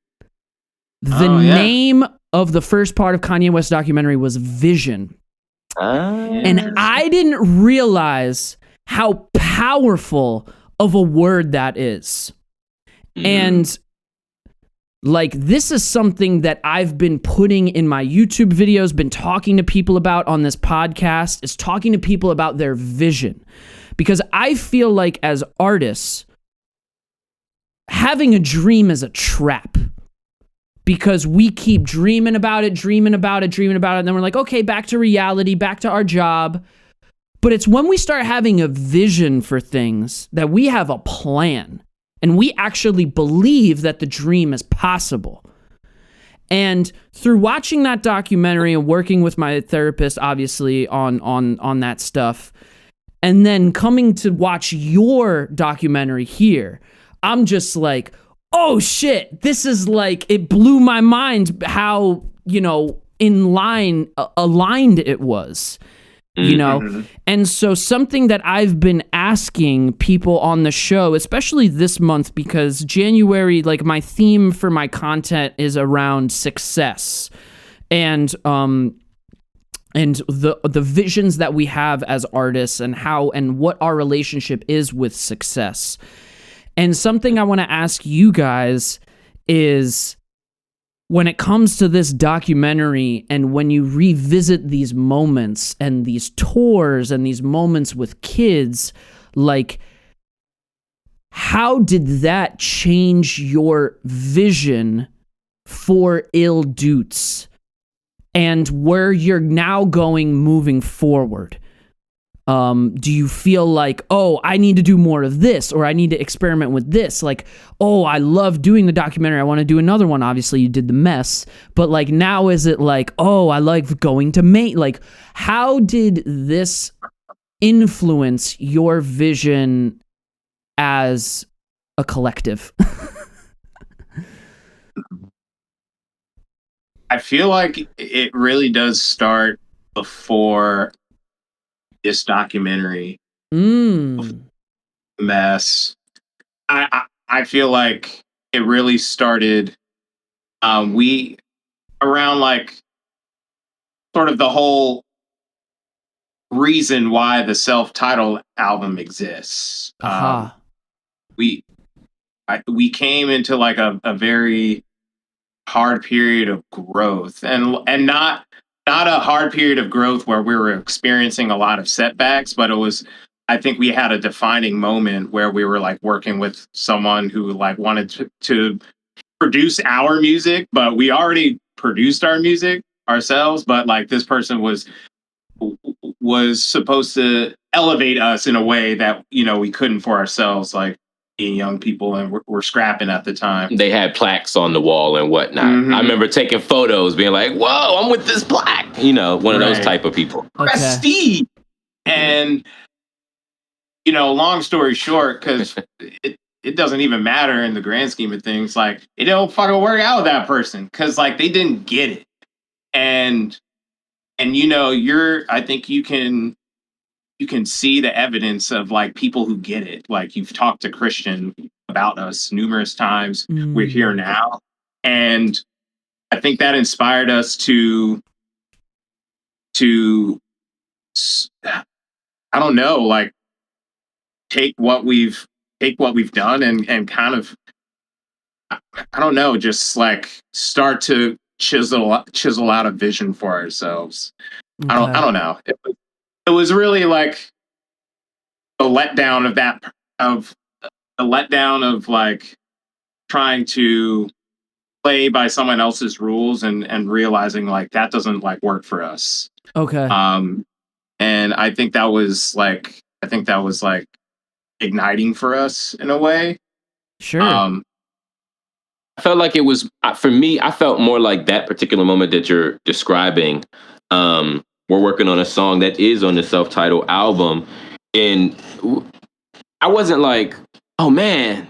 The name of the first part of Kanye West's documentary was Vision. And I didn't realize how powerful of a word that is. And like, this is something that I've been putting in my YouTube videos, been talking to people about on this podcast, is talking to people about their vision. Because I feel like as artists, having a dream is a trap. Because we keep dreaming about it, and then we're like, okay, back to reality, back to our job. But it's when we start having a vision for things that we have a plan. And we actually believe that the dream is possible. And through watching that documentary and working with my therapist, obviously, on that stuff, and then coming to watch your documentary here, I'm just like, oh shit, this is like, it blew my mind how, you know, aligned it was. You know, and so something that I've been asking people on the show, especially this month, because January, like, my theme for my content is around success and the visions that we have as artists and how and what our relationship is with success. And something I want to ask you guys is, when it comes to this documentary and when you revisit these moments and these tours and these moments with kids, like, how did that change your vision for I.L.L DOOTS and where you're now going moving forward? Do you feel like, oh, I need to do more of this, or I need to experiment with this? Like, oh, I love doing the documentary, I want to do another one. Obviously, you did The Mess, but like, now is it like, oh, I like going to Maine? Like, how did this influence your vision as a collective? I feel like it really does start before this documentary. Mess. I feel like it really started we around like sort of the whole reason why the self-titled album exists. We came into like a very hard period of growth, and not a hard period of growth where we were experiencing a lot of setbacks, but it was, I think we had a defining moment where we were like working with someone who like wanted to produce our music, but we already produced our music ourselves, but like this person was supposed to elevate us in a way that, you know, we couldn't for ourselves, like being young people, and we're scrapping at the time. They had plaques on the wall and whatnot. I remember taking photos, being like, whoa, I'm with this plaque. You know, one of those type of people. Prestige. And, you know, long story short, because it doesn't even matter in the grand scheme of things. Like, it don't fucking work out with that person because, like, they didn't get it. And you know, I think you can see the evidence of like people who get it. Like, you've talked to Christian about us numerous times. We're here now. And I think that inspired us to I don't know, like take what we've done and kind of, I don't know, just like start to chisel out a vision for ourselves. Okay. I don't know. It was really like a letdown of like trying to play by someone else's rules and realizing like that doesn't like work for us. Okay. And I think that was like igniting for us in a way. Sure. I felt like it was, for me, I felt more like that particular moment that you're describing. We're working on a song that is on the self-titled album. And I wasn't like, oh man,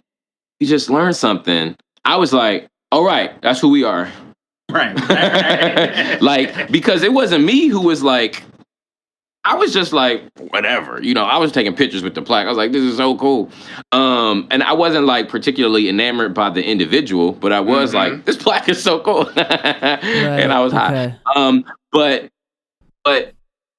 you just learned something. I was like, all right, that's who we are. Right. Like, because it wasn't me who was like, I was just like, whatever, I was taking pictures with the plaque. I was like, this is so cool. And I wasn't like particularly enamored by the individual, but I was like, this plaque is so cool. And I was high. But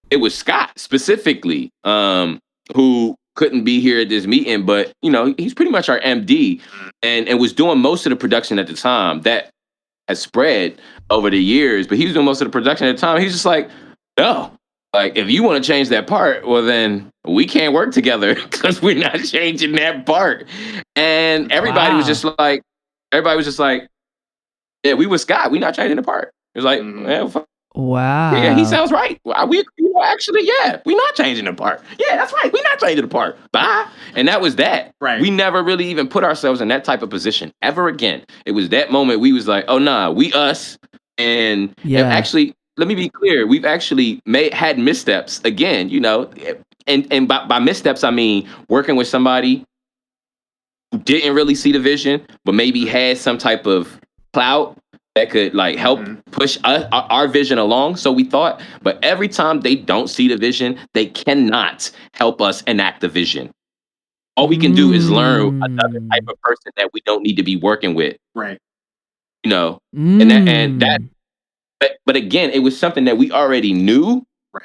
it was Scott specifically, who couldn't be here at this meeting, but he's pretty much our MD and was doing most of the production at the time. That has spread over the years, but he was doing most of the production at the time. He's just like, no. Like, if you want to change that part, well, then we can't work together because we're not changing that part. And everybody was just like, yeah, we with Scott. We not changing the part. It was like, wow. Yeah, he sounds right. We actually, yeah, we not changing the part. Yeah, that's right. We not changing the part. Bye. And that was that. Right. We never really even put ourselves in that type of position ever again. It was that moment we was like, oh, nah, we us. And actually, let me be clear. We've actually had missteps again, and by missteps, I mean working with somebody who didn't really see the vision, but maybe had some type of clout that could like help push our vision along. So we thought, but every time they don't see the vision, they cannot help us enact the vision. All we can do is learn another type of person that we don't need to be working with. Right. And that. But again, it was something that we already knew. Right.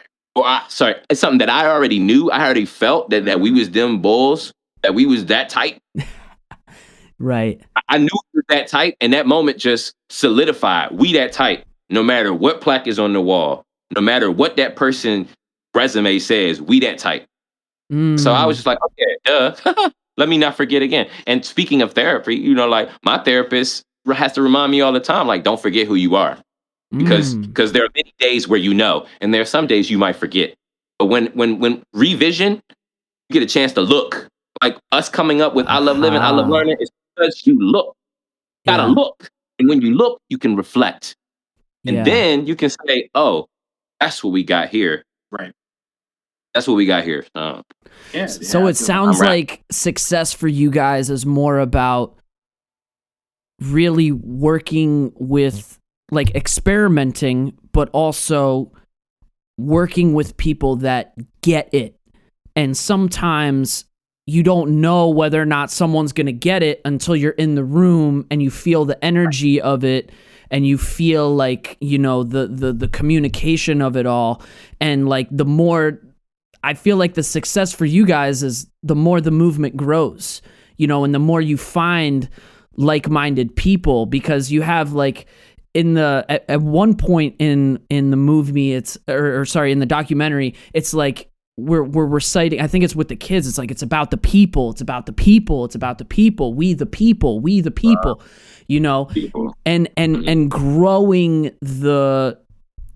It's something that I already knew. I already felt that we was them bulls, that we was that type. Right. I knew we was that type, and that moment just solidified. We that type. No matter what plaque is on the wall, no matter what that person's resume says, we that type. So I was just like, okay, duh. Let me not forget again. And speaking of therapy, like my therapist has to remind me all the time, like, don't forget who you are. Because there are many days where and there are some days you might forget. But when revision, you get a chance to look. Like us coming up with I Love Living, I Love Learning, is because you look. You gotta look. And when you look, you can reflect. And then you can say, oh, that's what we got here. Right. That's what we got here. So it sounds like success for you guys is more about really working with, like, experimenting, but also working with people that get it. And sometimes you don't know whether or not someone's going to get it until you're in the room and you feel the energy of it and you feel like, the communication of it all. And like the more, I feel like the success for you guys is the more the movement grows, and the more you find like-minded people, because you have like, at one point in the movie, in the documentary, it's like we're reciting, I think it's with the kids, it's like it's about the people, we the people, and growing the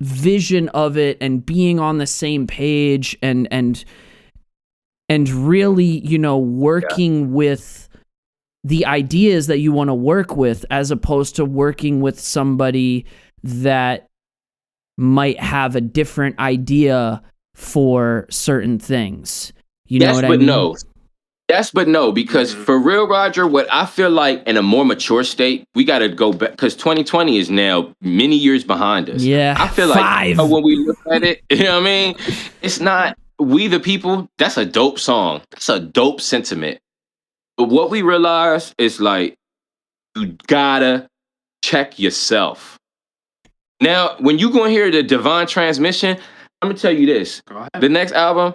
vision of it and being on the same page and really, working with the ideas that you want to work with, as opposed to working with somebody that might have a different idea for certain things. You know what I mean? No. Yes, but no, because for real, Roger, what I feel like in a more mature state, we got to go back, because 2020 is now many years behind us. Yeah, I feel like when we look at it, you know what I mean? It's not We the People. That's a dope song. That's a dope sentiment. But what we realize is, like, you gotta check yourself. Now, when you gonna hear the Divine Transmission, I'm gonna tell you this. The next album,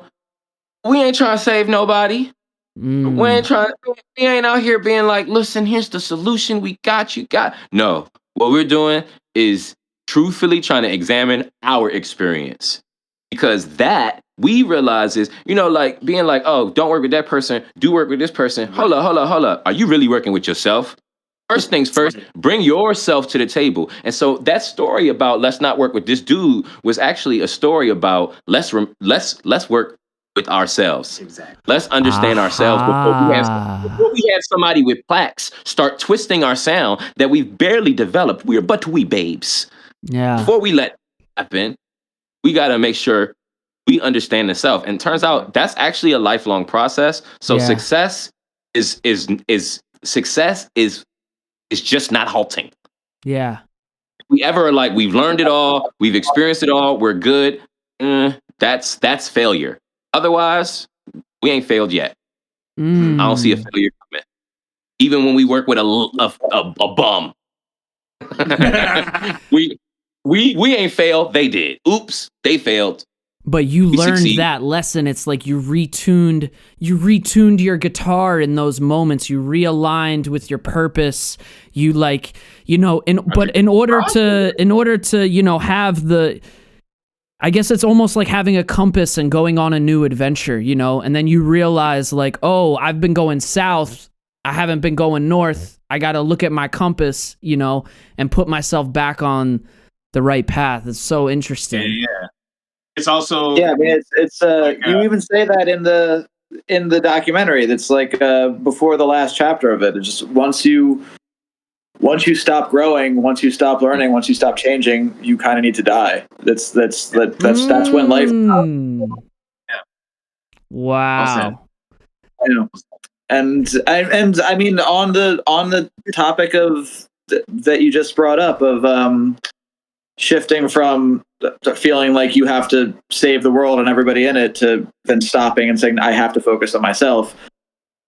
we ain't trying to save nobody. We ain't out here being like, listen, here's the solution. We got you. No, what we're doing is truthfully trying to examine our experience. Because that we realize is, like being like, oh, don't work with that person, do work with this person. Hold up. Are you really working with yourself? first things first, bring yourself to the table. And so that story about let's not work with this dude was actually a story about let's work with ourselves. Exactly. Let's understand ourselves before we have somebody with plaques start twisting our sound that we've barely developed. We're but we babes. Yeah. Before we let that happen, we got to make sure we understand the self. And turns out that's actually a lifelong process. So success is just not halting. Yeah. If we ever are like, we've learned it all, we've experienced it all, we're good. That's failure. Otherwise, we ain't failed yet. I don't see a failure coming. Even when we work with a bum. we ain't failed, they did. Oops, they failed. But you learned succeed. that lesson. It's like you retuned your guitar in those moments. You realigned with your purpose. You like, in order to, have the, I guess it's almost like having a compass and going on a new adventure, and then you realize like, oh, I've been going south. I haven't been going north. I got to look at my compass, and put myself back on the right path. It's so interesting. Yeah. It's also I mean, it's you even say that in the documentary. That's like before the last chapter of it. It's just once you stop growing, once you stop learning, once you stop changing, you kind of need to die. That's when life. Yeah. Wow. And I mean on the topic of that you just brought up of shifting from feeling like you have to save the world and everybody in it to then stopping and saying I have to focus on myself.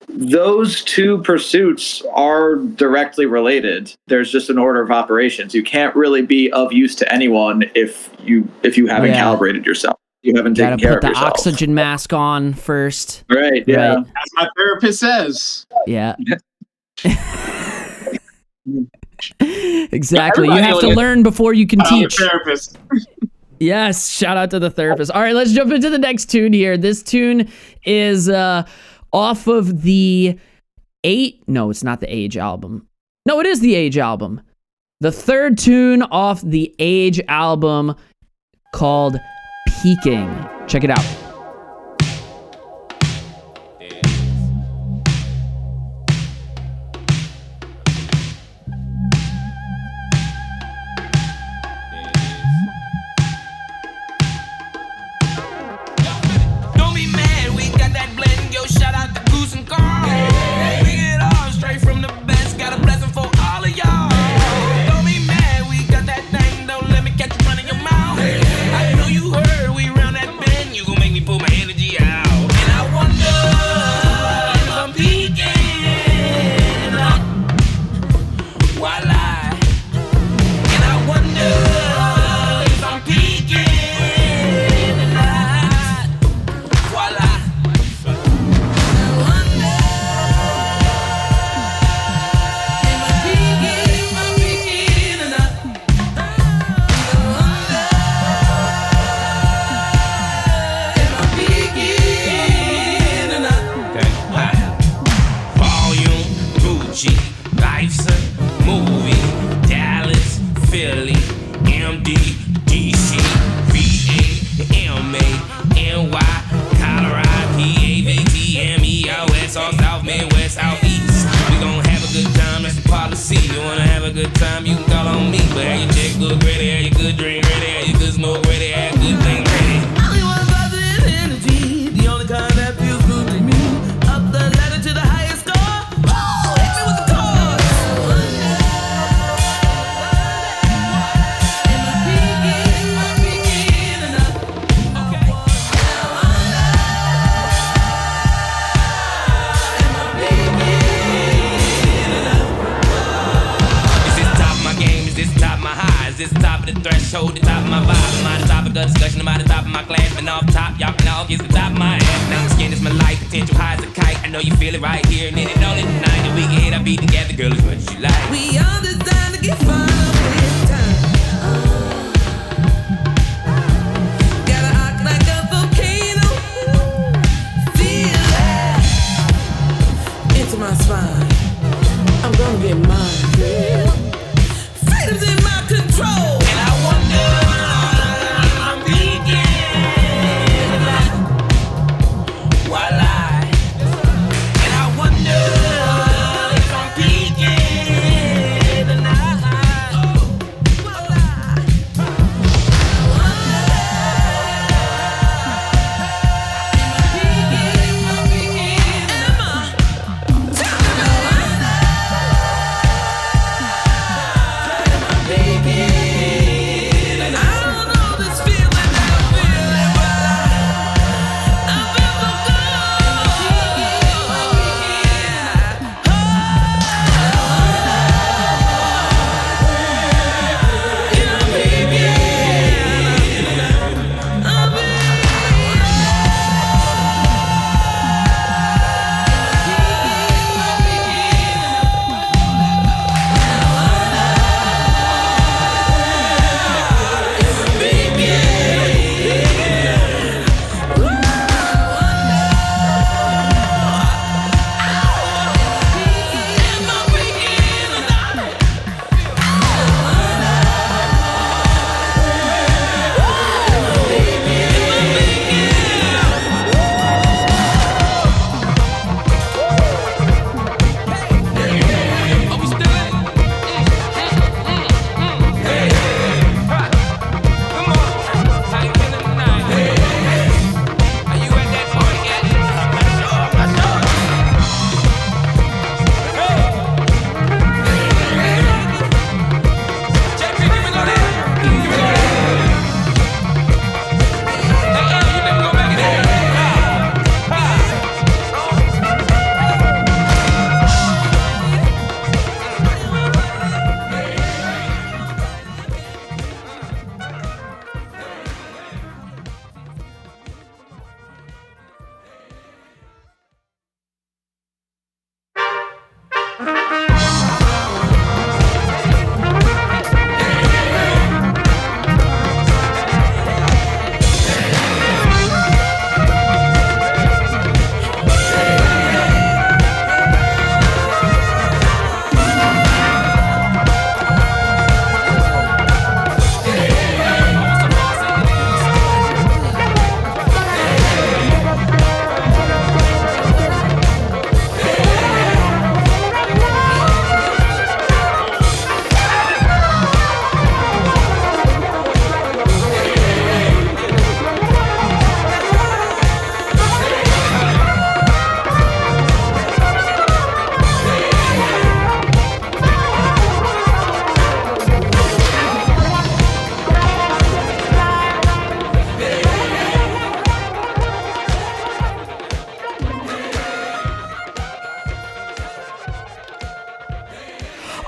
Those two pursuits are directly related. There's just an order of operations. You can't really be of use to anyone if you haven't calibrated yourself. You haven't taken care of yourself. Put the oxygen mask on first. Right. Yeah. Right. as my therapist says. Yeah. Exactly. You have to learn before you can teach. Therapist. Yes, shout out to the therapist. All right, let's jump into the next tune here. This tune is off of the it's not the Age album. No, it is the Age album. The third tune off the Age album called Peaking. Check it out. threshold, the top of my vibe. I'm at the top of the discussion, I'm at the top of my class. And off top, y'all can all get the top of my ass. Now skin is my life, potential high as a kite. I know you feel it right here, and then it only tonight. And we can hit, I beat together, girl, as much as you like. We all designed to get fun with time. Gotta act like a volcano. Feel it into my spine. I'm gonna get mine. Freedom's in my control. And I wonder if I'm peaking. While and I wonder if I'm peaking tonight.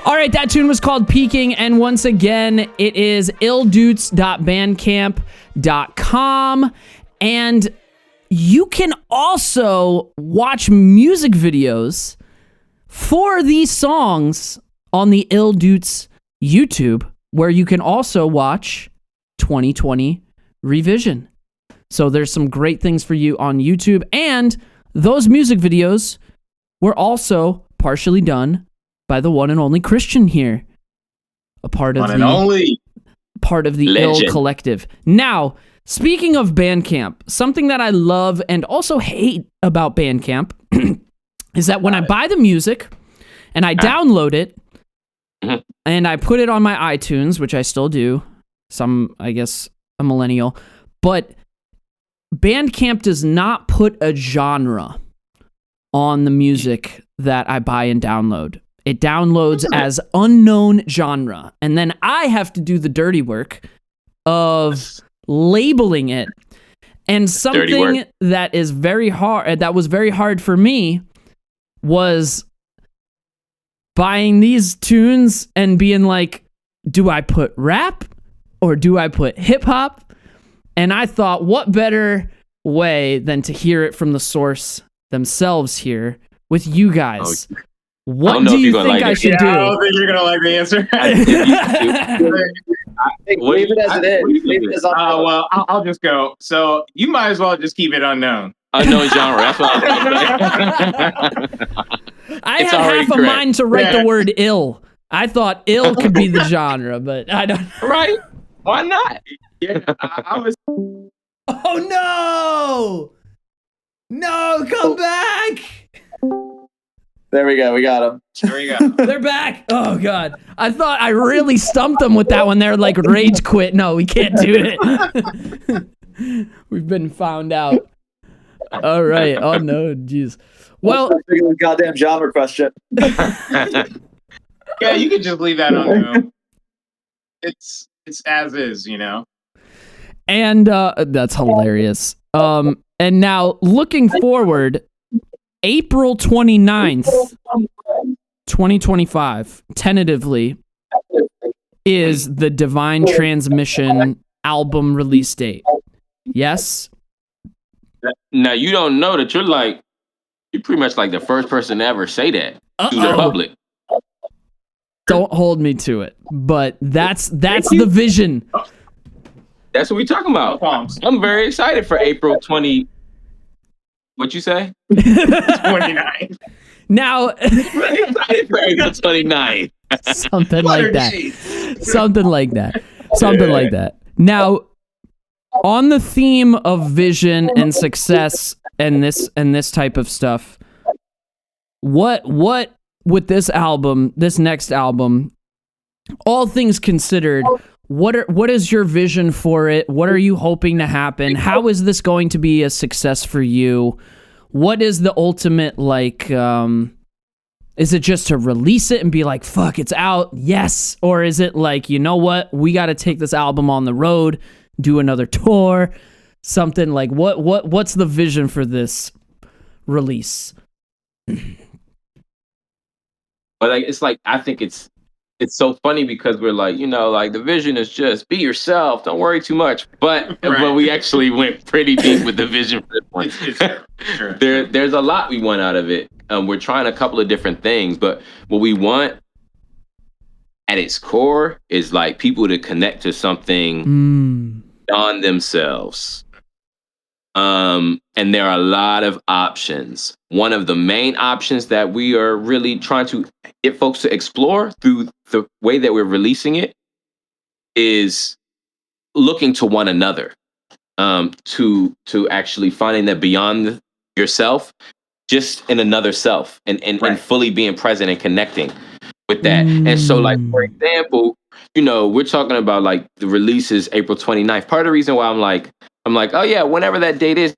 All right, that tune was called Peaking, and once again, it is illdoots.bandcamp.com, and you can also watch music videos for these songs on the I.L.L Doots YouTube, where you can also watch 2020 Revision. So there's some great things for you on YouTube, and those music videos were also partially done by the one and only Christian here, a part of the I.L.L collective. Now, speaking of Bandcamp, something that I love and also hate about Bandcamp is that when I buy the music and I download it and I put it on my iTunes, which I still do, I guess, a millennial, but Bandcamp does not put a genre on the music that I buy and download. It downloads as unknown genre, and then I have to do the dirty work of labeling it. And something that is very hard, that was very hard for me, was buying these tunes and being like, do I put rap or do I put hip hop? And I thought, what better way than to hear it from the source themselves here with you guys? Oh. What do you think I should do? I don't think you're going to like the answer. Leave it as it is. Well, I'll just go. So you might as well just keep it unknown. Unknown genre. That's what I had half a mind to write the word ill. I thought ill could be the genre, but I don't. Right? Why not? Yeah, I was. Oh no! No, come back! There we go. We got him. There we go. They're back. Oh god. I thought I really stumped them with that one. They're like rage quit. No, we can't do it. We've been found out. All right. Oh no, jeez. Well, Goddamn genre question. Yeah, you could just leave that on there. It's as is, you know. and that's hilarious. And now looking forward, April 29th, 2025, tentatively, is the Divine Transmission album release date. Yes? Now you don't know that you're pretty much like the first person to ever say that to the public. Don't hold me to it, but that's the vision. That's what we're talking about. I'm very excited for April 20. What you say? 29. Now, Very excited for April 29. something like that. Something like that. Something like that. Now, on the theme of vision and success and this type of stuff, what with this album, this next album, all things considered, what is your vision for it? What are you hoping to happen? How is this going to be a success for you? What is the ultimate, like, is it just to release it and be like, fuck, it's out, yes? Or is it like, you know what, we got to take this album on the road, do another tour, something like, what's the vision for this release? But I think it's so funny because we're like, like the vision is just be yourself, don't worry too much. But we actually went pretty deep with the vision for this one. Sure. There's a lot we want out of it. We're trying a couple of different things, but what we want at its core is like people to connect to something beyond themselves. And there are a lot of options. One of the main options that we are really trying to get folks to explore through the way that we're releasing it is looking to one another, to actually finding that beyond yourself, just in another self, and fully being present and connecting with that. And so, like, for example, we're talking about like the release is April 29th. Part of the reason why I'm like, oh yeah, whenever that date is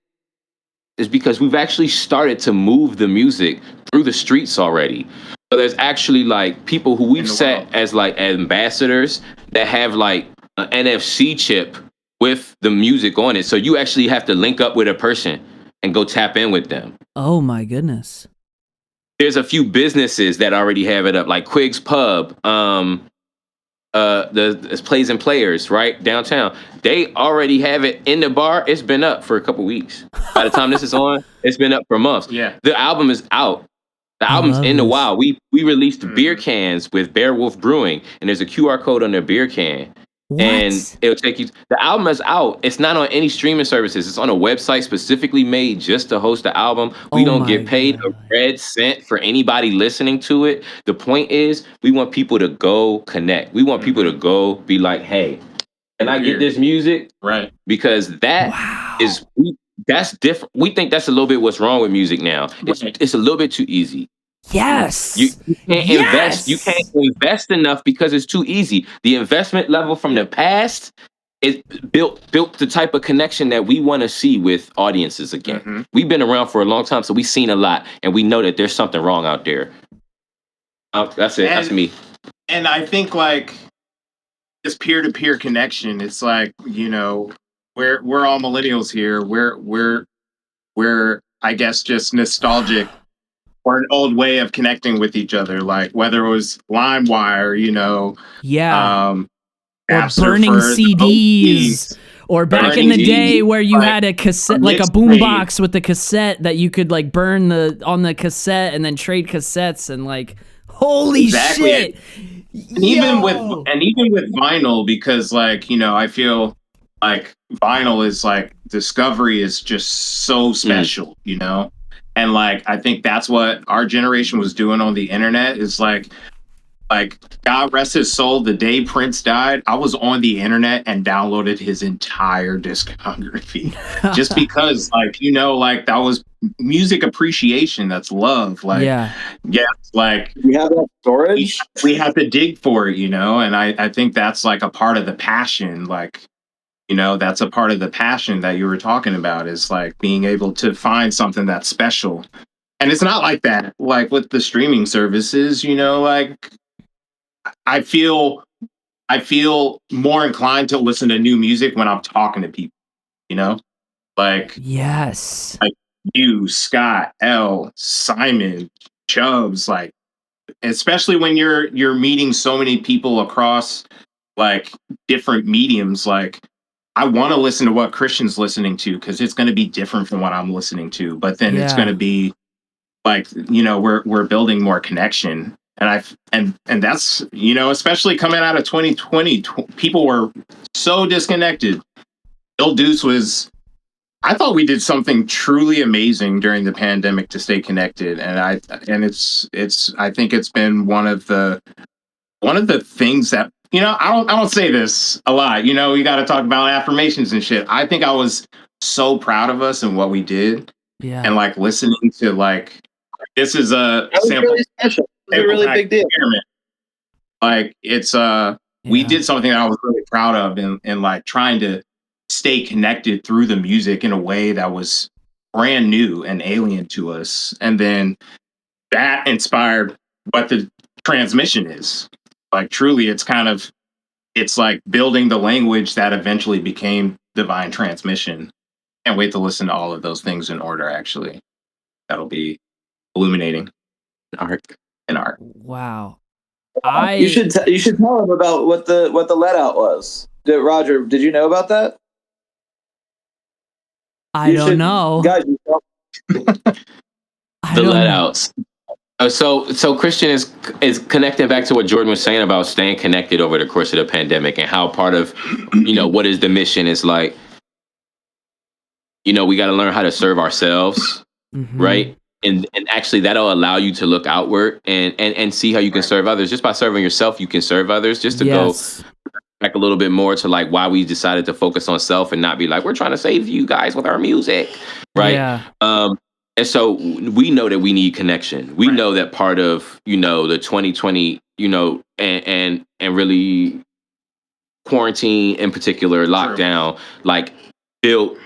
because we've actually started to move the music through the streets already. So there's actually like people who we've set as like ambassadors that have like an NFC chip with the music on it. So you actually have to link up with a person and go tap in with them. Oh my goodness. There's a few businesses that already have it up, like Quig's Pub, the Plays and Players, right downtown. They already have it in the bar. It's been up for a couple weeks. By the time this is on, it's been up for months. Yeah, the album is out. The album's in the wild. We released beer cans with Bear Wolf Brewing, and there's a QR code on their beer can. What? And it'll take you. The album is out. It's not on any streaming services. It's on a website specifically made just to host the album. We don't get paid a red cent for anybody listening to it. The point is, we want people to go connect. We want people to go be like, hey, can I get this music? Right. Because that is that's different. We think that's a little bit what's wrong with music now. It's a little bit too easy. Yes. You can't invest. You can't invest enough because it's too easy. The investment level from the past is built the type of connection that we want to see with audiences again. We've been around for a long time, so we've seen a lot, and we know that there's something wrong out there. That's it. That's me. And I think like this peer-to-peer connection, it's like, we're all millennials here. We're I guess just nostalgic or an old way of connecting with each other, like whether it was LimeWire, or burning CDs, or back in the day where you had a cassette, like a boombox with the cassette that you could like burn on the cassette and then trade cassettes, and like, holy shit. And even with vinyl, because like, I feel like vinyl is like discovery is just so special, And like, I think that's what our generation was doing on the internet, is like Like, God rest his soul, the day Prince died, I was on the internet and downloaded his entire discography. Just because, like, you know, like, that was music appreciation. That's love. Like, Yeah. yes, like, We have that storage. we have to dig for it, you know? And I think that's like a part of the passion. Like, you know, that's a part of the passion that you were talking about, is like being able to find something that's special. And it's not like that, like with the streaming services, you know, like I feel more inclined to listen to new music when I'm talking to people, you know? Like Yes. like you, Scott, L, Simon, Chubbs, like especially when you're meeting so many people across like different mediums, like I want to listen to what Christian's listening to because it's going to be different from what I'm listening to, but then it's going to be like, you know, we're building more connection. And that's, you know, especially coming out of 2020, people were so disconnected. DOOTS was, I thought we did something truly amazing during the pandemic to stay connected. And it's I think it's been one of the things that, you know, I don't say this a lot, you know, we got to talk about affirmations and shit. I think I was so proud of us and what we did. Yeah. And like listening to like, this is a That was sample. really special. It was a really big deal. Experiment. Like it's we did something that I was really proud of, and like trying to stay connected through the music in a way that was brand new and alien to us. And then that inspired what the transmission is. Like truly it's like building the language that eventually became divine transmission. Can't wait to listen to all of those things in order, actually. That'll be illuminating art. Wow. You should tell him about what the let out was. Roger, did you know about that? I don't know. Guys, The let outs. So Christian is connecting back to what Jordan was saying about staying connected over the course of the pandemic, and how part of, you know, what is the mission is like, you know, we got to learn how to serve ourselves, right? And actually that'll allow you to look outward and see how you can serve others. Just by serving yourself, you can serve others. Just to go back a little bit more to like why we decided to focus on self and not be like, we're trying to save you guys with our music, right? Yeah. And so we know that we need connection. We know that part of, you know, the 2020, you know, and really quarantine in particular, lockdown, like built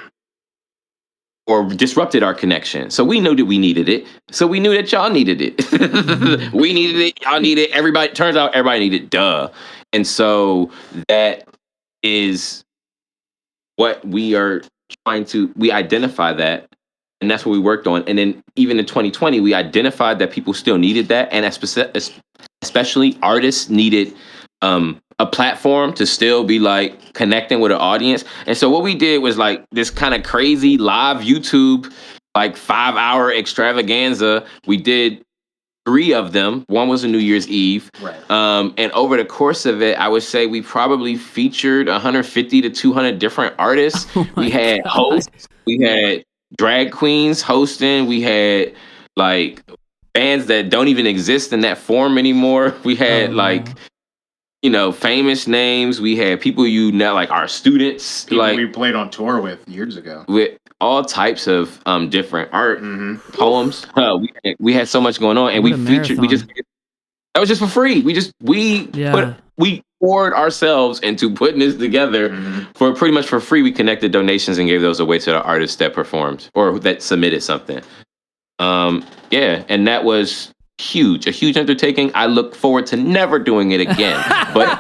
or disrupted our connection. So we knew that we needed it. So we knew that y'all needed it. We needed it. Y'all needed it. Everybody, turns out everybody needed it. Duh. And so that is what we are we identify that. And that's what we worked on. And then even in 2020, we identified that people still needed that. And especially artists needed a platform to still be like connecting with an audience. And so what we did was like this kind of crazy live YouTube, like 5-hour extravaganza. We did 3 of them. One was a New Year's Eve. Right. And over the course of it, I would say we probably featured 150 to 200 different artists. We had hosts. We had drag queens hosting. We had like bands that don't even exist in that form anymore. We had you know, famous names. We had people you know, like our students, people like we played on tour with years ago, with all types of different art, poems. We had so much going on, and we featured. That was just for free. We poured ourselves into putting this together for pretty much for free. We connected donations and gave those away to the artists that performed or that submitted something. And that was a huge undertaking. I look forward to never doing it again. But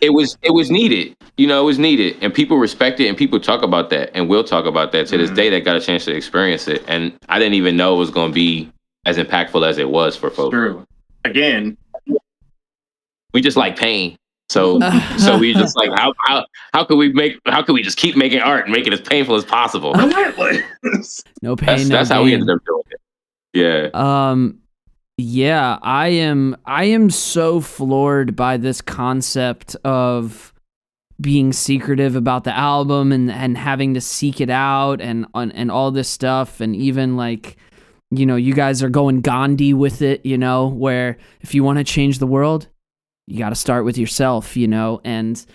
it was needed. You know, it was needed, and people respect it, and people talk about that, and we'll talk about that to this day. That got a chance to experience it, and I didn't even know it was going to be as impactful as it was for folks. True. Again, we just like pain. So we just like how could we just keep making art and make it as painful as possible? No pain. That's how we ended up doing it. Yeah. Yeah, I am so floored by this concept of being secretive about the album and having to seek it out and all this stuff, and even like you know, you guys are going Gandhi with it, you know, where if you want to change the world, you got to start with yourself, you know, and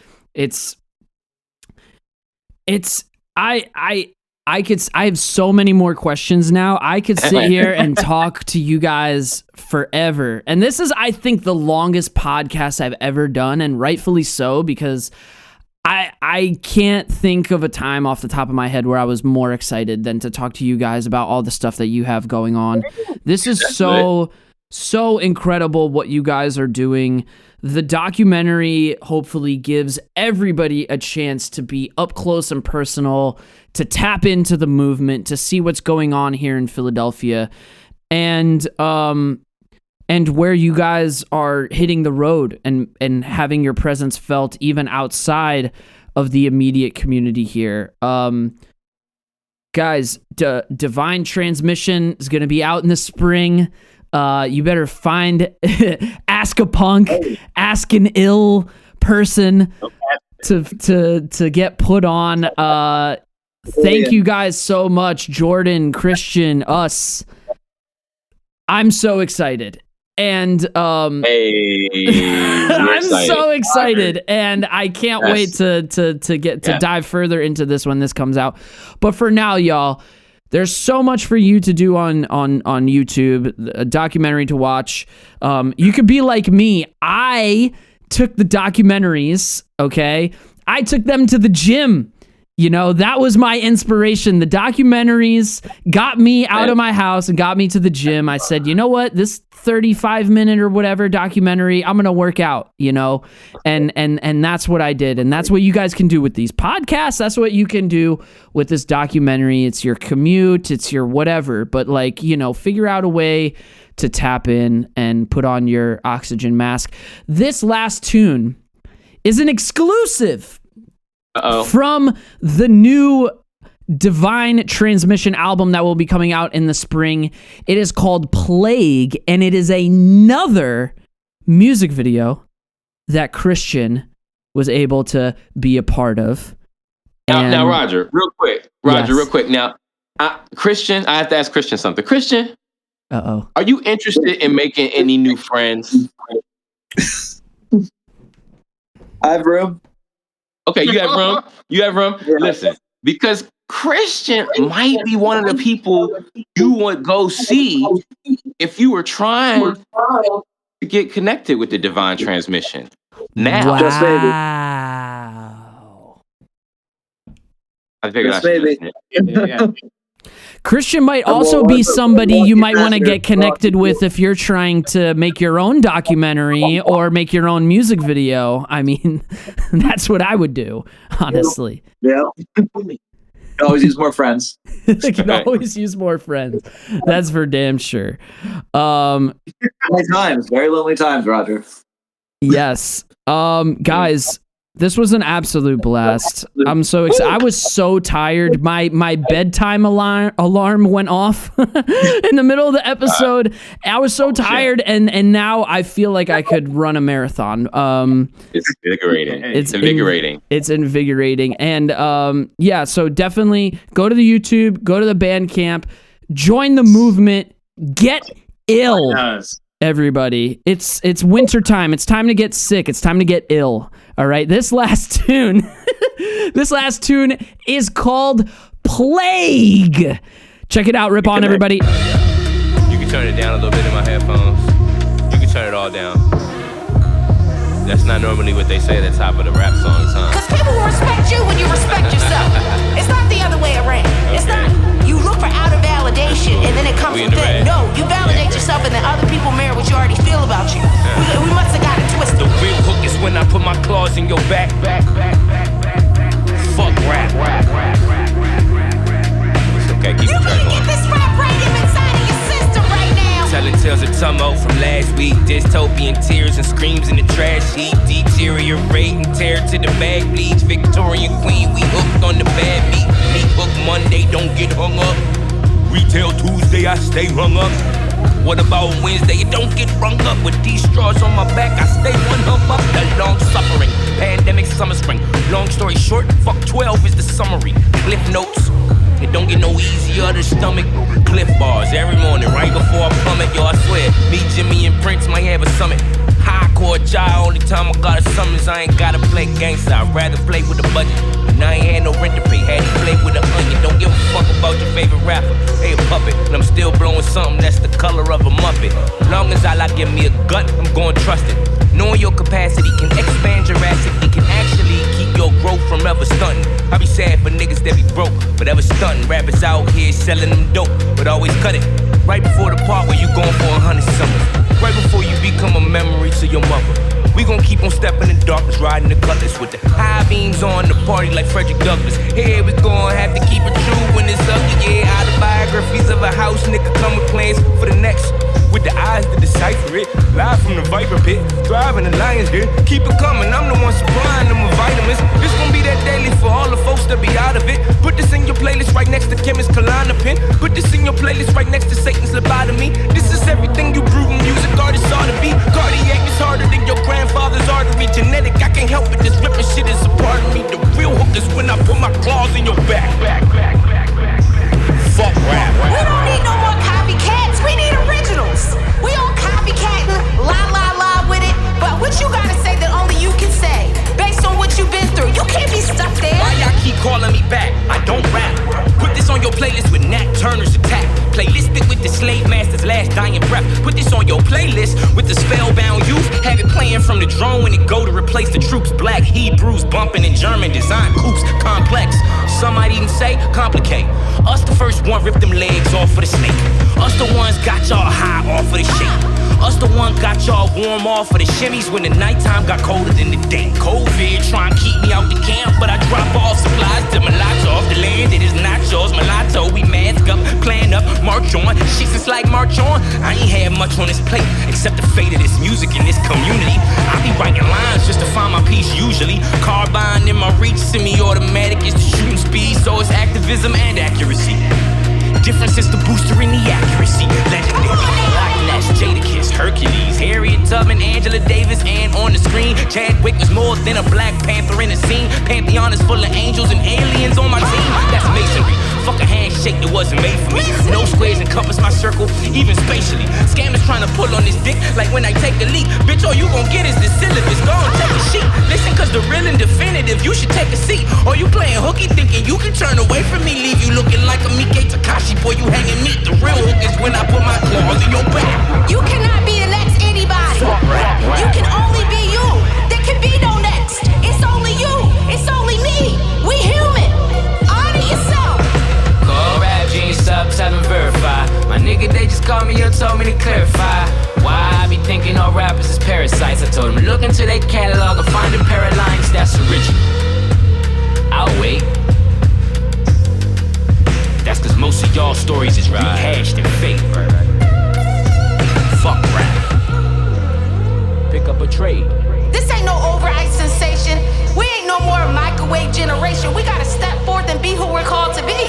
I have so many more questions now. I could sit here and talk to you guys forever. And this is, I think, the longest podcast I've ever done, and rightfully so, because I can't think of a time off the top of my head where I was more excited than to talk to you guys about all the stuff that you have going on. This is so incredible what you guys are doing. The documentary hopefully gives everybody a chance to be up close and personal, to tap into the movement, to see what's going on here in Philadelphia, and where you guys are hitting the road and having your presence felt even outside of the immediate community here. Guys, Divine Transmission is going to be out in the spring. You better find ask a punk, ask an ill person to get put on. Thank you guys so much, Jordan, Christian, us. I'm so excited. And I'm so excited, and I can't wait to dive further into this when this comes out. But for now, y'all, there's so much for you to do on YouTube, a documentary to watch. You could be like me. I took the documentaries, okay? I took them to the gym. You know, that was my inspiration. The documentaries got me out of my house and got me to the gym. I said, you know what? This 35-minute or whatever documentary, I'm going to work out, you know? And that's what I did. And that's what you guys can do with these podcasts. That's what you can do with this documentary. It's your commute, it's your whatever. But, like, you know, figure out a way to tap in and put on your oxygen mask. This last tune is an exclusive from the new Divine Transmission album that will be coming out in the spring. It is called Plague, and it is another music video that Christian was able to be a part of. Now, Roger, real quick. Now, Christian, I have to ask Christian something. Christian, are you interested in making any new friends? I have room. Okay, you have room. Yeah. Listen, because Christian might be one of the people you would go see if you were trying to get connected with the Divine Transmission. Now, wow. I figured I should mention it. Yeah. Christian might also be somebody you might want to get connected with if you're trying to make your own documentary or make your own music video. I mean, that's what I would do, honestly. Yeah. Always use more friends. Can always use more friends. That's for damn sure. Lonely times, very lonely times, Roger. Yes. Guys, this was an absolute blast. I'm so excited. I was so tired. My bedtime alarm went off in the middle of the episode. I was so tired, and now I feel like I could run a marathon. It's invigorating. It's invigorating. And yeah, so definitely go to the YouTube, go to the bandcamp, join the movement, get ill. Everybody, it's winter time. It's time to get sick. It's time to get ill. All right. This last tune is called Plague. Check it out. Rip on, everybody. You can turn it down a little bit in my headphones. You can turn it all down. That's not normally what they say at the top of the rap songs, huh? Because people will respect you when you respect yourself. It's not the other way around. Okay. It's not you look for outer validation and then it comes within. No, you validate yourself and then other people mirror what you already feel about you. We must have got it twisted. The real hook is when I put my claws in your back. Fuck rap. It's okay, keep you better get this rap radium inside of your system right now. Telling tales of tumult from last week. Dystopian tears and screams in the trash heap. Deteriorating, tear to the bag bleeds. Victorian queen, we hooked on the bad beat. Me hook Monday, don't get hung up. Retail Tuesday, I stay hung up. What about Wednesday? You don't get rung up. With these straws on my back, I stay one hump up. The long suffering, pandemic, summer, spring. Long story short, fuck 12 is the summary. Cliff notes. It don't don't get no easier to stomach. Cliff bars every morning, right before I plummet. Yo, I swear, me, Jimmy, and Prince might have a summit. High court child, only time I got a summons, I ain't gotta play gangsta. I'd rather play with a budget. And I ain't had no rent to pay, had to play with an onion. Don't give a fuck about your favorite rapper. Hey, a puppet, and I'm still blowing something that's the color of a muppet. Long as Allah give me a gut, I'm gonna trust it. Knowing your capacity can expand drastically, can actually keep your growth from ever stunting. I be sad for niggas that be broke, but ever stunting. Rappers out here selling them dope, but always cut it right before the part where you going for 100 summers. Right before you become a memory to your mother. We gon' keep on stepping in darkness, riding the cutlass with the high beams on the party like Frederick Douglass. Hey, we gon' have to keep it true when it's ugly. Yeah, autobiographies of a house nigga come with plans for the next. With the eyes to decipher it, live from the Viper pit, thriving the Lions Den. Keep it coming, I'm the one supplying them with vitamins. This gon' be that daily for all the folks that be out of it. Put this in your playlist right next to Chemist Klonopin. Put this in your playlist right next to Satan's lobotomy. This is everything you brutal music artists ought to be. Cardiac is harder than your grandfather's artery. Genetic, I can't help it, this ripping shit is a part of me. The real hook is when I put my claws in your back. Fuck rap. We don't need no more copycats. We need originals. We all copycatting, la with it. But what you gotta say that only you can say, based on what you've been through? You can't be stuck there. Why y'all keep calling me back? I don't rap. Put this on your playlist with Nat Turner's Attack. Playlistic with the slave master's last dying breath. Put this on your playlist with the spellbound youth. Have it playing from the drone when it go to replace the troops. Black Hebrews bumping in German design coops. Complex. Some might even say complicate. Us the first one ripped them legs off for the snake. Us the ones got y'all high off of the shake. Us the one got y'all warm off of the shimmies when the nighttime got colder than the day. COVID trying to keep me out the camp, but I drop off supplies to mulatto off the land. It is not yours, mulatto. We mask up, plan up, march on. Shit since like march on. I ain't had much on this plate except the fate of this music in this community. I be writing lines just to find my peace usually. Carbine in my reach, semi-automatic is the shooting speed, so it's activism and accuracy. Difference is the booster in the accuracy. Legendary. Loch Ness, Jadakiss, Hercules, Harriet Tubman, Angela Davis, and on the screen, Chadwick was more than a Black Panther in the scene. Pantheon is full of angels and aliens on my team. That's masonry. Fuck a handshake that wasn't made for me. No squares encompass my circle, even spatially. Scammers trying to pull on this dick like when I take a leak. Bitch, all you gon' get is the syllabus. Go and take a sheet. Listen, cause the real and definitive, you should take a seat. Or you playing hooky thinking you can turn away from me, leave you looking like a Mike Takashi. Boy, you hanging meat. The real hook is when I put my claws in your back. You cannot be the next anybody. You can only be you. There can be no next. It's only you. It's only me. We human. Honor yourself. Call rap genius up, tell them verify. My nigga, they just called me up, told me to clarify. Why I be thinking all rappers is parasites. I told them look into their catalog and find the paralines that's original. I'll wait. That's cause most of y'all stories is rehashed and fake. Fuck rap. Pick up a trade. This ain't no overhyped sensation. We ain't no more a microwave generation. We gotta step forth and be who we're called to be.